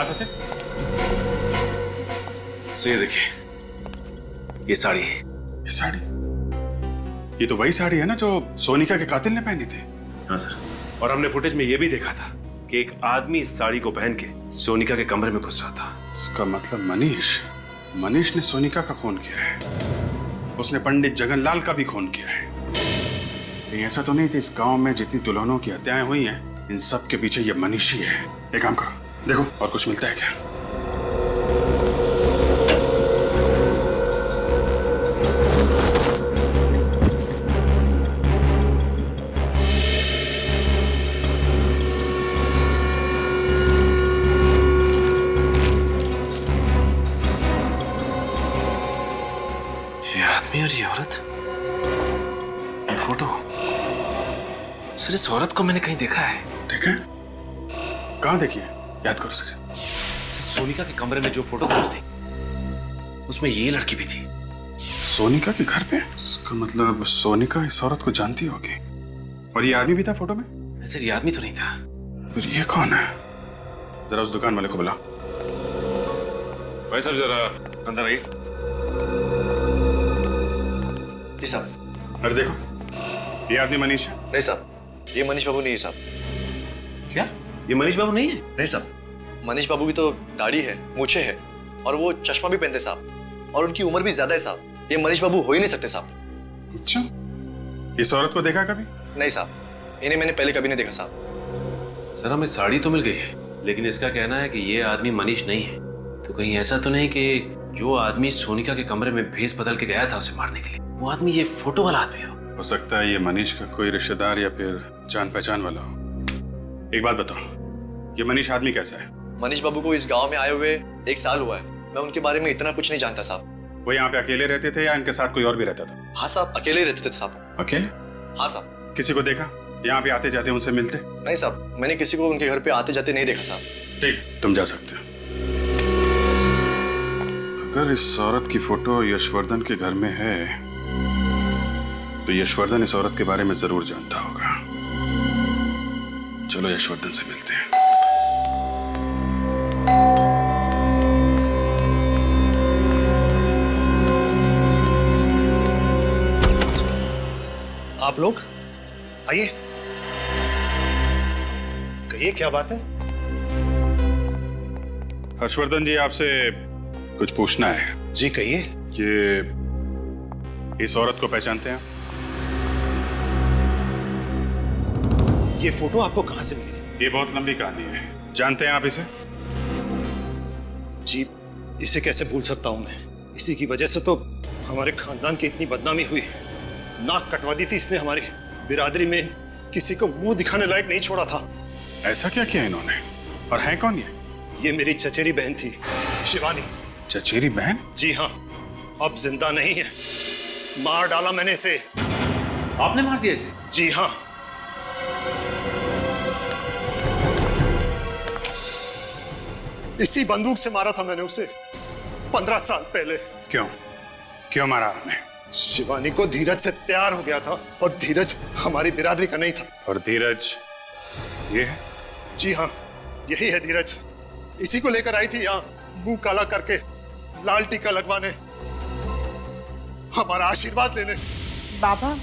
सचिन, सो ये देखिए, ये साड़ी। ये साड़ी? ये तो वही साड़ी है ना जो सोनिका के कातिल ने पहनी थी। हाँ सर, और हमने फुटेज में ये भी देखा था कि एक आदमी इस साड़ी को पहन के सोनिका के कमरे में घुस रहा था। इसका मतलब मनीष ने सोनिका का खून किया है। उसने पंडित जगनलाल का भी खून किया है। कहीं ऐसा तो नहीं थी इस गांव में जितनी दुल्हनों की हत्याएं हुई हैं, इन सब के पीछे ये मनीष ही है। एक काम करो, देखो और कुछ मिलता है क्या। ये आदमी और ये औरत, ये फोटो, सर इस औरत को मैंने कहीं देखा है। देखा है? कहाँ देखी है? याद करो सर। सोनिका के कमरे में जो फोटोग्राफ्स थी उसमें ये लड़की भी थी। सोनिका के घर पे? इसका मतलब सोनिका इस औरत को जानती होगी। और ये आदमी भी था फोटो में? सर ये आदमी तो नहीं था। फिर ये कौन है? जरा उस दुकान वाले को बुलाओ। भाई साहब जरा अंदर आइए। जी साहब। अरे देखो, ये आदमी मनीष है। नहीं साहब, ये मनीष बाबू नहीं है साहब। क्या ये मनीष बाबू नहीं है? नहीं साहब, मनीष बाबू की तो दाढ़ी है, मूछें है और वो चश्मा भी पहनते साहब, और उनकी उम्र भी ज्यादा है साहब। ये मनीष बाबू हो ही नहीं सकते साहब। अच्छा, इस औरत को देखा कभी? नहीं साहब, इन्हें मैंने पहले कभी नहीं देखा साहब। सर हमें साड़ी तो मिल गई है, लेकिन इसका कहना है कि ये आदमी मनीष नहीं है। तो कहीं ऐसा तो नहीं कि जो आदमी सोनिका के कमरे में भेस बदल के गया था उसे मारने के लिए, वो आदमी ये फोटो वाला आदमी हो सकता है ये मनीष का कोई रिश्तेदार या फिर जान पहचान वाला हो। एक बात बताओ, ये मनीष आदमी कैसा है? मनीष बाबू को इस गांव में आए हुए 1 साल हुआ है। मैं उनके बारे में इतना कुछ नहीं जानता साहब। वो यहाँ पे अकेले रहते थे या इनके साथ कोई और भी रहता था? हाँ साहब, अकेले ही रहते थे साहब। अकेले? हाँ साहब। किसी को देखा यहाँ पे आते जाते उनसे मिलते? नहीं साहब, मैंने किसी को उनके घर पे आते जाते नहीं देखा साहब। ठीक, तुम जा सकते हो। अगर इस औरत की फोटो यशवर्धन के घर में है तो यशवर्धन इस औरत के बारे में जरूर जानता होगा। चलो यशवर्धन से मिलते हैं। आप लोग आइए, कहिए क्या बात है? हर्षवर्धन जी, आपसे कुछ पूछना है। जी कहिए। कि इस औरत को पहचानते हैं? ये फोटो आपको कहां से मिली? ये बहुत लंबी कहानी है। जानते हैं आप इसे? जी, इसे कैसे भूल सकता हूं मैं। इसी की वजह से तो हमारे खानदान की इतनी बदनामी हुई। नाक कटवा दी थी इसने हमारी बिरादरी में, किसी को मुंह दिखाने लायक नहीं छोड़ा था। ऐसा क्या किया इन्होंने? और है कौन ये? ये मेरी चचेरी बहन थी, शिवानी। चचेरी बहन? जी हाँ, अब जिंदा नहीं है। मार डाला मैंने इसे। आपने मार दिया इसे? जी हाँ। इसी बंदूक से मारा था मैंने उसे 15 साल पहले। क्यों? क्यों मारा आपने? शिवानी को धीरज से प्यार हो गया था और धीरज हमारी बिरादरी का नहीं था। और धीरज ये है? जी हाँ, यही है धीरज। इसी को लेकर आई थी यहाँ, मुंह काला करके, लाल टीका लगवाने, हमारा आशीर्वाद लेने। बाबा,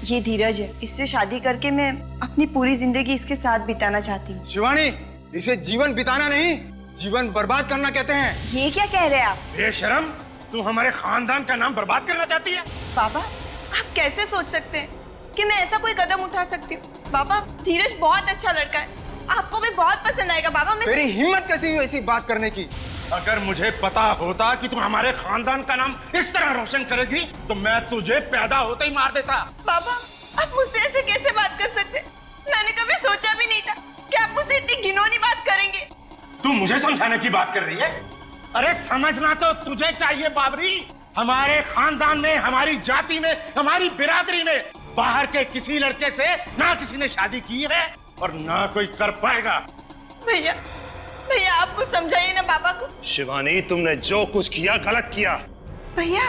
ये धीरज है। इससे शादी करके मैं अपनी पूरी जिंदगी इसके साथ बिताना चाहती हूँ। शिवानी, इसे जीवन बिताना नहीं, जीवन बर्बाद करना कहते हैं। ये क्या कह रहे हैं आप? बेशरम, तू हमारे खानदान का नाम बर्बाद करना चाहती है? बाबा, आप कैसे सोच सकते हैं कि मैं ऐसा कोई कदम उठा सकती हूँ? बाबा, धीरज बहुत अच्छा लड़का है, आपको भी बहुत पसंद आएगा। बाबा, मैं तेरी हिम्मत कैसी हुई ऐसी बात करने की? अगर मुझे पता होता कि तुम हमारे खानदान का नाम इस तरह रोशन करेगी तो मैं तुझे पैदा होते ही मार देता। बाबा, आप मुझसे ऐसे कैसे बात कर सकते? मैंने कभी सोचा भी नहीं था कि आप मुझसे इतनी घिनौनी बात करेंगे। तू मुझे समझाने की बात कर रही है? अरे समझना तो तुझे चाहिए बाबरी। हमारे खानदान में, हमारी जाति में, हमारी बिरादरी में बाहर के किसी लड़के से ना किसी ने शादी की है और ना कोई कर पाएगा। भैया, भैया आप कुछ समझाइए ना बाबा को। शिवानी, तुमने जो कुछ किया गलत किया। भैया,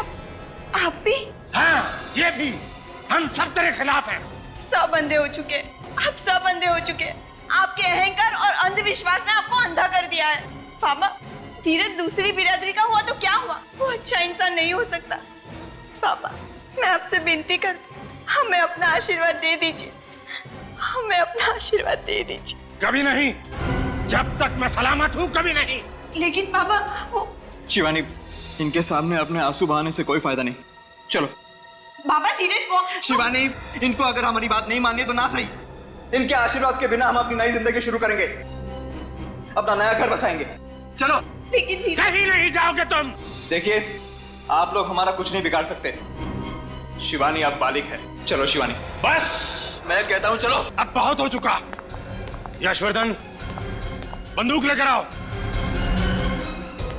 आप भी? हाँ, ये भी। हम सब तेरे खिलाफ हैं। 100 बंदे हो चुके, आप 100 बंदे हो चुके। आपके अहंकार और अंधविश्वास ने आपको अंधा कर दिया है। बाबा, धीरज दूसरी बिरादरी का हुआ तो क्या हुआ? वो अच्छा इंसान नहीं हो सकता। बाबा, मैं आपसे विनती करती, हमें अपना आशीर्वाद दे दीजिए, हमें अपना आशीर्वाद दे दीजिए। कभी नहीं, जब तक मैं सलामत हूँ कभी नहीं। लेकिन बाबा, वो शिवानी, इनके सामने अपने आंसू बहाने से कोई फायदा नहीं। चलो। बाबा, धीरज वो शिवानी, इनको अगर हमारी बात नहीं मानी तो ना सही, इनके आशीर्वाद के बिना हम अपनी नई जिंदगी शुरू करेंगे, अपना नया घर बसाएंगे। चलो। लेकिन कहीं नहीं जाओगे तुम। देखिए, आप लोग हमारा कुछ नहीं बिगाड़ सकते। शिवानी अब बालिग है। चलो शिवानी। बस, मैं कहता हूं चलो। अब बहुत हो चुका। यशवर्धन, बंदूक लेकर आओ।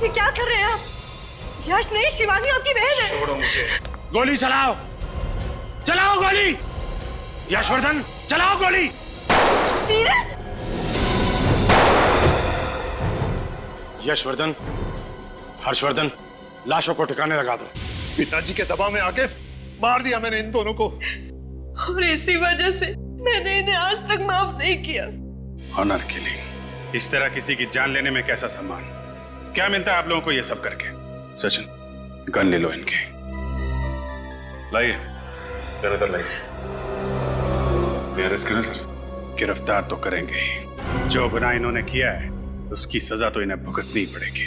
ये क्या कर रहे हैं आप? यश नहीं, शिवानी आपकी बहन है। छोड़ो मुझे। गोली चलाओ, चलाओ गोली। यशवर्धन, चलाओ गोली। धीरज। यशवर्धन, हर्षवर्धन, लाशों को ठिकाने लगा दो। पिताजी के दबाव में आके मार दिया मैंने इन दोनों को, और इसी वजह से मैंने इन्हें आज तक माफ नहीं किया। ऑनर किलिंग, इस तरह किसी की जान लेने में कैसा सम्मान? क्या मिलता है आप लोगों को ये सब करके? सचिन, गन ले लो इनके। लाइए, जरा लाइए। अरेस्ट करें सर। गिरफ्तार तो करेंगे ही। जो गुनाह इन्होंने किया है उसकी सजा तो इन्हें भुगतनी पड़ेगी।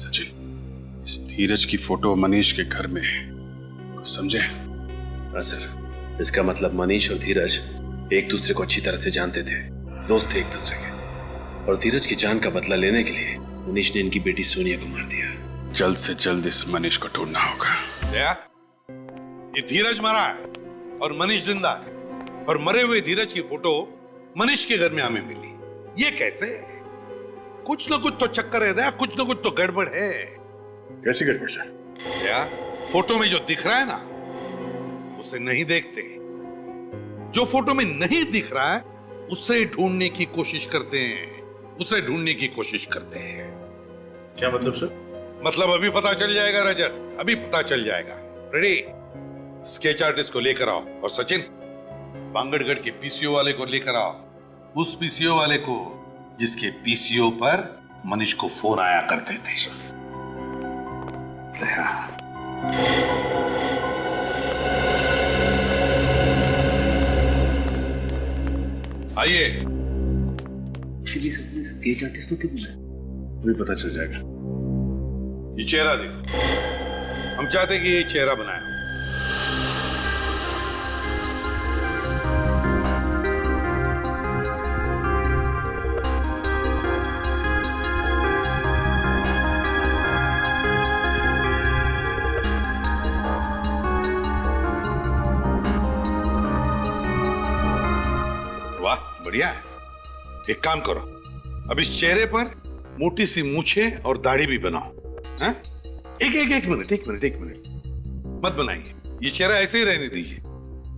सचिन, इस धीरज की फोटो मनीष के घर में है, कुछ समझे? हाँ सर, इसका मतलब मनीष और धीरज एक दूसरे को अच्छी तरह से जानते थे, दोस्त थे एक दूसरे के, और धीरज की जान का बदला लेने के लिए मनीष ने इनकी बेटी सोनिया को मार दिया। जल्द से जल्द इस मनीष को ढूंढना होगा। ये धीरज मरा है और मनीष जिंदा है, और मरे हुए धीरज की फोटो मनीष के घर में हमें मिली। ये कैसे? कुछ ना कुछ तो चक्कर है ना, कुछ ना कुछ तो गड़बड़ है। कैसी गड़बड़ सर? क्या फोटो में जो दिख रहा है ना उसे नहीं देखते, जो फोटो में नहीं दिख रहा है उसे ढूंढने की कोशिश करते हैं, उसे ढूंढने की कोशिश करते हैं। क्या मतलब सर? मतलब अभी पता चल जाएगा रजत, अभी पता चल जाएगा। फ्रेडी, स्केच आर्टिस्ट को लेकर आओ, और सचिन बांगड़गढ़ के पीसीओ वाले को लेकर आओ, उस पीसीओ वाले को जिसके पीसीओ पर मनीष को फोन आया करते थे। आइए। एक्चुअली सबने स्केच आर्टिस्ट को क्यों बुलाया? अभी पता चल जाएगा। ये चेहरा देखो, हम चाहते कि ये चेहरा बनाया। वाह, बढ़िया है। एक काम करो, अब इस चेहरे पर मोटी सी मूछें और दाढ़ी भी बनाओ। हैं? एक मिनट मत बनाइए, ये चेहरा ऐसे ही रहने दीजिए।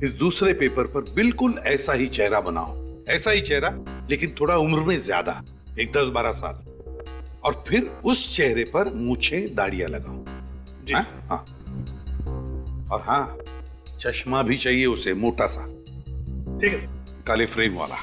इस दूसरे पेपर पर बिल्कुल ऐसा ही चेहरा बनाओ, ऐसा ही चेहरा, लेकिन थोड़ा उम्र में ज्यादा, एक 10-12 साल, और फिर उस चेहरे पर मूछें दाढ़ियां लगाओ। जी। हाँ। और हाँ, चश्मा भी चाहिए उसे, मोटा सा। ठीक है, काले फ्रेम वाला।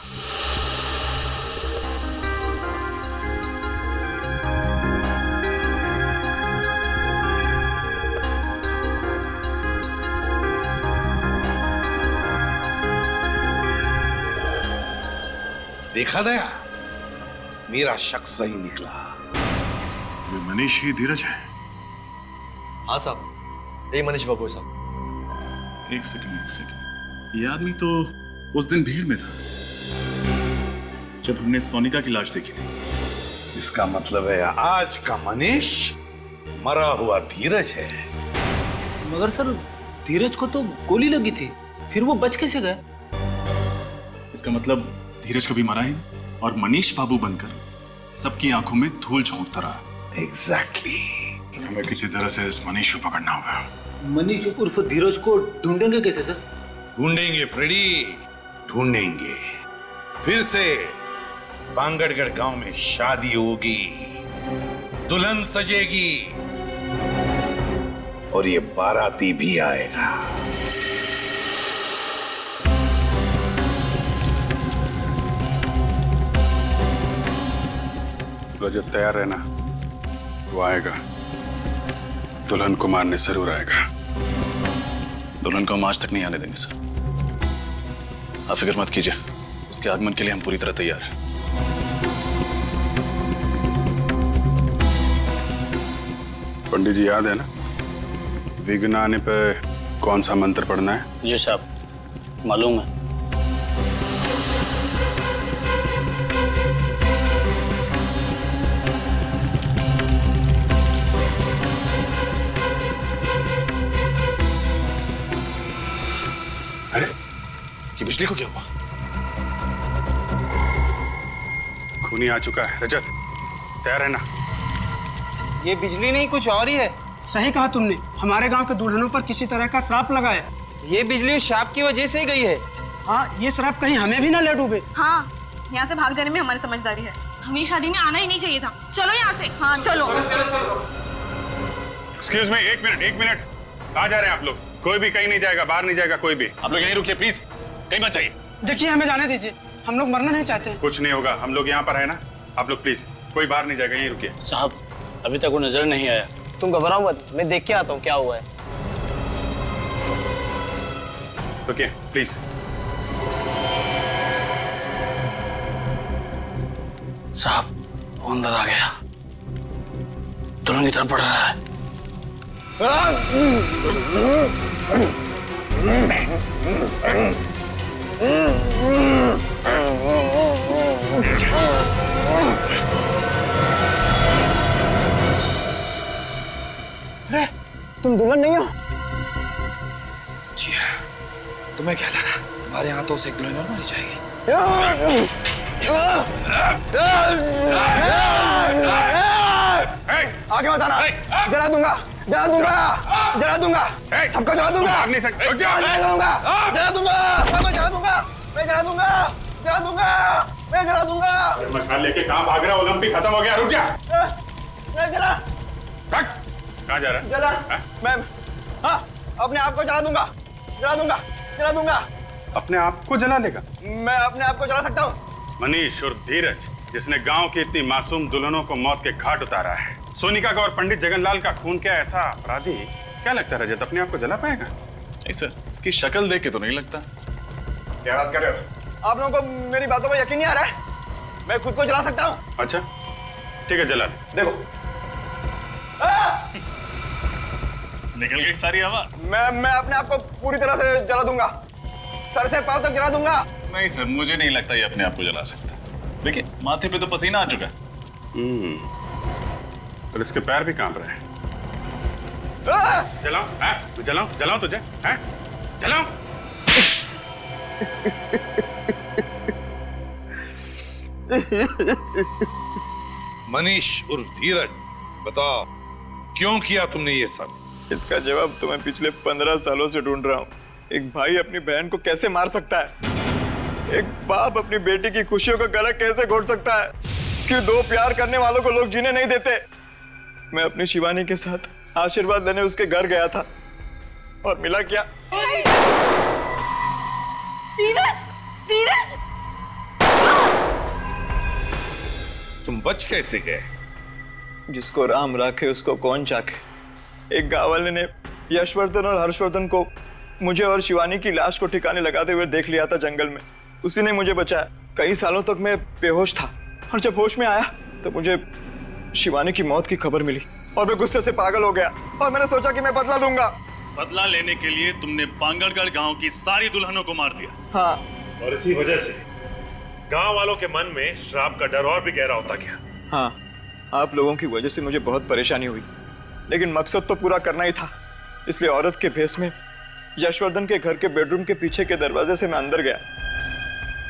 देखा दया, मेरा शक सही निकला। ये मनीष ही धीरज है? हाँ साहब, यही मनीष बाबू साहब। एक सेकंड। ये आदमी तो उस दिन भीड़ में था जब हमने सोनिका की लाश देखी थी। इसका मतलब है आज का मनीष मरा हुआ धीरज है। मगर सर, धीरज को तो गोली लगी थी, फिर वो बच कैसे गए? इसका मतलब धीरज कभी मरा ही नहीं और मनीष बाबू बनकर सबकी आंखों में धूल झोंकता रहा। एग्जैक्टली। हमें किसी तरह से इस मनीष को पकड़ना होगा। मनीष उर्फ धीरज को ढूंढेंगे कैसे सर? ढूंढेंगे फ्रेडी, ढूंढेंगे। फिर से बांगड़गढ़ गांव में शादी होगी, दुल्हन सजेगी, और ये बाराती भी आएगा। रजत तैयार रहना, वो आएगा। दुल्हन को मारने जरूर आएगा। दुल्हन को हम आज तक नहीं आने देंगे सर। आप फिक्र मत कीजिए, उसके आगमन के लिए हम पूरी तरह तैयार हैं। पंडित जी, याद है ना विघ्न आने पे कौन सा मंत्र पढ़ना है? जी साहब, मालूम है। अरे, ये बिजली को क्या हुआ? खूनी आ चुका है। रजत, तैयार है ना? ये बिजली नहीं, कुछ और ही है। सही कहा तुमने, हमारे गांव के दुल्हनों पर किसी तरह का श्राप लगा है। ये बिजली उस श्राप की वजह से ही गई है। हाँ, ये श्राप कहीं हमें भी ना ले डूबे। हाँ, यहाँ से भाग जाने में हमारी समझदारी है। हमें शादी में आना ही नहीं चाहिए था। चलो यहाँ से। हाँ चलो। एक्सक्यूज मी, एक मिनट। कहाँ जा रहे हैं आप लोग? कोई भी कहीं नहीं जाएगा, बाहर नहीं जाएगा कोई भी। आप लोग यहीं रुकिए प्लीज, कहीं मत जाइए। देखिए, हमें जाने दीजिए, हम लोग मरना नहीं चाहते। कुछ नहीं होगा, हम लोग यहाँ पर है ना। आप लोग प्लीज, कोई बाहर नहीं जाएगा, यहीं रुकिए। साहब, अभी तक वो नजर नहीं आया। तुम घबराओ मत, मैं देख के आता हूँ क्या हुआ है। रुकिए प्लीज। साहब, वो अंदर आ गया, दुल्हन की तरफ बढ़ रहा है। अरे, तुम दुल्हन नहीं हो? जी हाँ, तुम्हें क्या लगा तुम्हारे हाथों से एक दुल्हन और मारी जाएगी? आगे मत आना, जला दूंगा, जला दूंगा, जला दूंगा, सबको जला दूंगा, जला दूंगा, जला दूंगा, मैं जला दूंगा, मैं जला दूंगा, जला दूंगा, मैं जला दूंगा। मशाल लेके कहाँ भाग रहा है? ओलंपिक खत्म हो गया, रुक जा। मैं जला, कहाँ जा रहा है? जला, मैं हाँ अपने आप को जला दूंगा, जला दूंगा, जला दूंगा। अपने आप को जला लेगा? मैं अपने आप को जला सकता हूँ। मनीष और धीरज, जिसने गांव की इतनी मासूम दुल्हनों को मौत के घाट उतारा है, सोनिका का और पंडित जगनलाल का खून क्या ऐसा अपराधी, क्या लगता है रजत अपने आप को जला पाएगा? नहीं सर, इसकी शक्ल देख के तो नहीं लगता। क्या बात कर रहे हो? आप लोगों को मेरी बातों पर यकीन नहीं आ रहा है? मैं खुद को जला सकता हूँ। अच्छा ठीक है, जला ले। देखो निकल गई सारी हवा। मैं अपने आप को पूरी तरह से जला दूंगा, सर से पांव तक जला दूंगा। नहीं सर, मुझे नहीं लगता ये अपने आप को जला सकता। देखिए माथे पे तो पसीना आ चुका है। और इसके पैर भी कांप रहे हैं। जलाओ, जलाओ, जलाओ तुझे, हैं? जलाओ। मनीष उर्फ धीरज, बताओ क्यों किया तुमने ये सब? इसका जवाब तो मैं पिछले 15 सालों से ढूंढ रहा हूँ। एक भाई अपनी बहन को कैसे मार सकता है? एक बाप अपनी बेटी की खुशियों का गला कैसे घोट सकता है? क्यों दो प्यार करने वालों को लोग जीने नहीं देते? मैं अपनी शिवानी के साथ आशीर्वाद लेने उसके घर गया था और मिला क्या? धीरज, धीरज! तुम बच कैसे गए? जिसको राम राखे उसको कौन चाखे। एक गांव वाले ने यशवर्धन और हर्षवर्धन को मुझे और शिवानी की लाश को ठिकाने लगाते हुए देख लिया था जंगल में। उसी ने मुझे बचाया। कई सालों तक मैं बेहोश था और जब होश में आया तो मुझे शिवानी की मौत की खबर मिली और मैं गुस्से से पागल हो गया और मैंने सोचा कि मैं बदला लूंगा। बदला लेने के लिए तुमने पांगड़गढ़ गांव की सारी दुल्हनों को मार दिया। हाँ। और इसी वजह से गांव वालों के मन में श्राप का डर और भी गहरा होता गया। हाँ, आप लोगों की वजह से मुझे बहुत परेशानी हुई, लेकिन मकसद तो पूरा करना ही था। इसलिए औरत के भेष में यशवर्धन के घर के बेडरूम के पीछे के दरवाजे से मैं अंदर गया,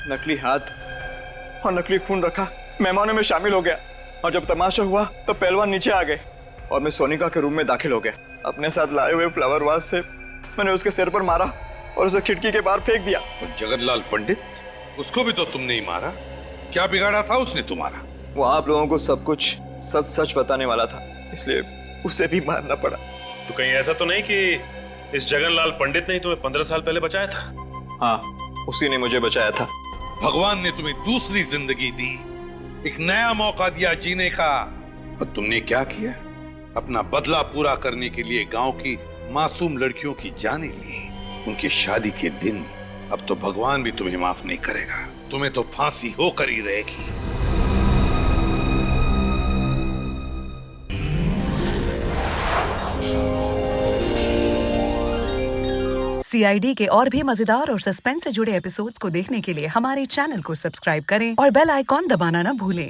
नकली हाथ और नकली खून रखा, मेहमानों में शामिल हो गया और जब तमाशा हुआ तो पहलवान नीचे आ गए और मैं सोनिका के रूम में दाखिल हो गया। अपने साथ लाए हुए फ्लावर वास से मैंने उसके सिर पर मारा और उसे खिड़की के बाहर फेंक दिया। और जगनलाल पंडित, उसको भी तो तुमने ही मारा। क्या बिगाड़ा था उसने तुम्हारा? वो आप लोगों को सब कुछ सच सच बताने वाला था, इसलिए उसे भी मारना पड़ा। तो कहीं ऐसा तो नहीं कि इस जगनलाल पंडित ने ही तुम्हें 15 साल पहले बचाया था? हाँ, उसी ने मुझे बचाया था। भगवान ने तुम्हें दूसरी जिंदगी दी, एक नया मौका दिया जीने का, और तुमने क्या किया? अपना बदला पूरा करने के लिए गांव की मासूम लड़कियों की जानें ली। उनकी शादी के दिन अब तो भगवान भी तुम्हें माफ नहीं करेगा, तुम्हें तो फांसी होकर ही रहेगी। CID के और भी मजेदार और सस्पेंस से जुड़े एपिसोड्स को देखने के लिए हमारे चैनल को सब्सक्राइब करें और बेल आइकॉन दबाना ना भूलें।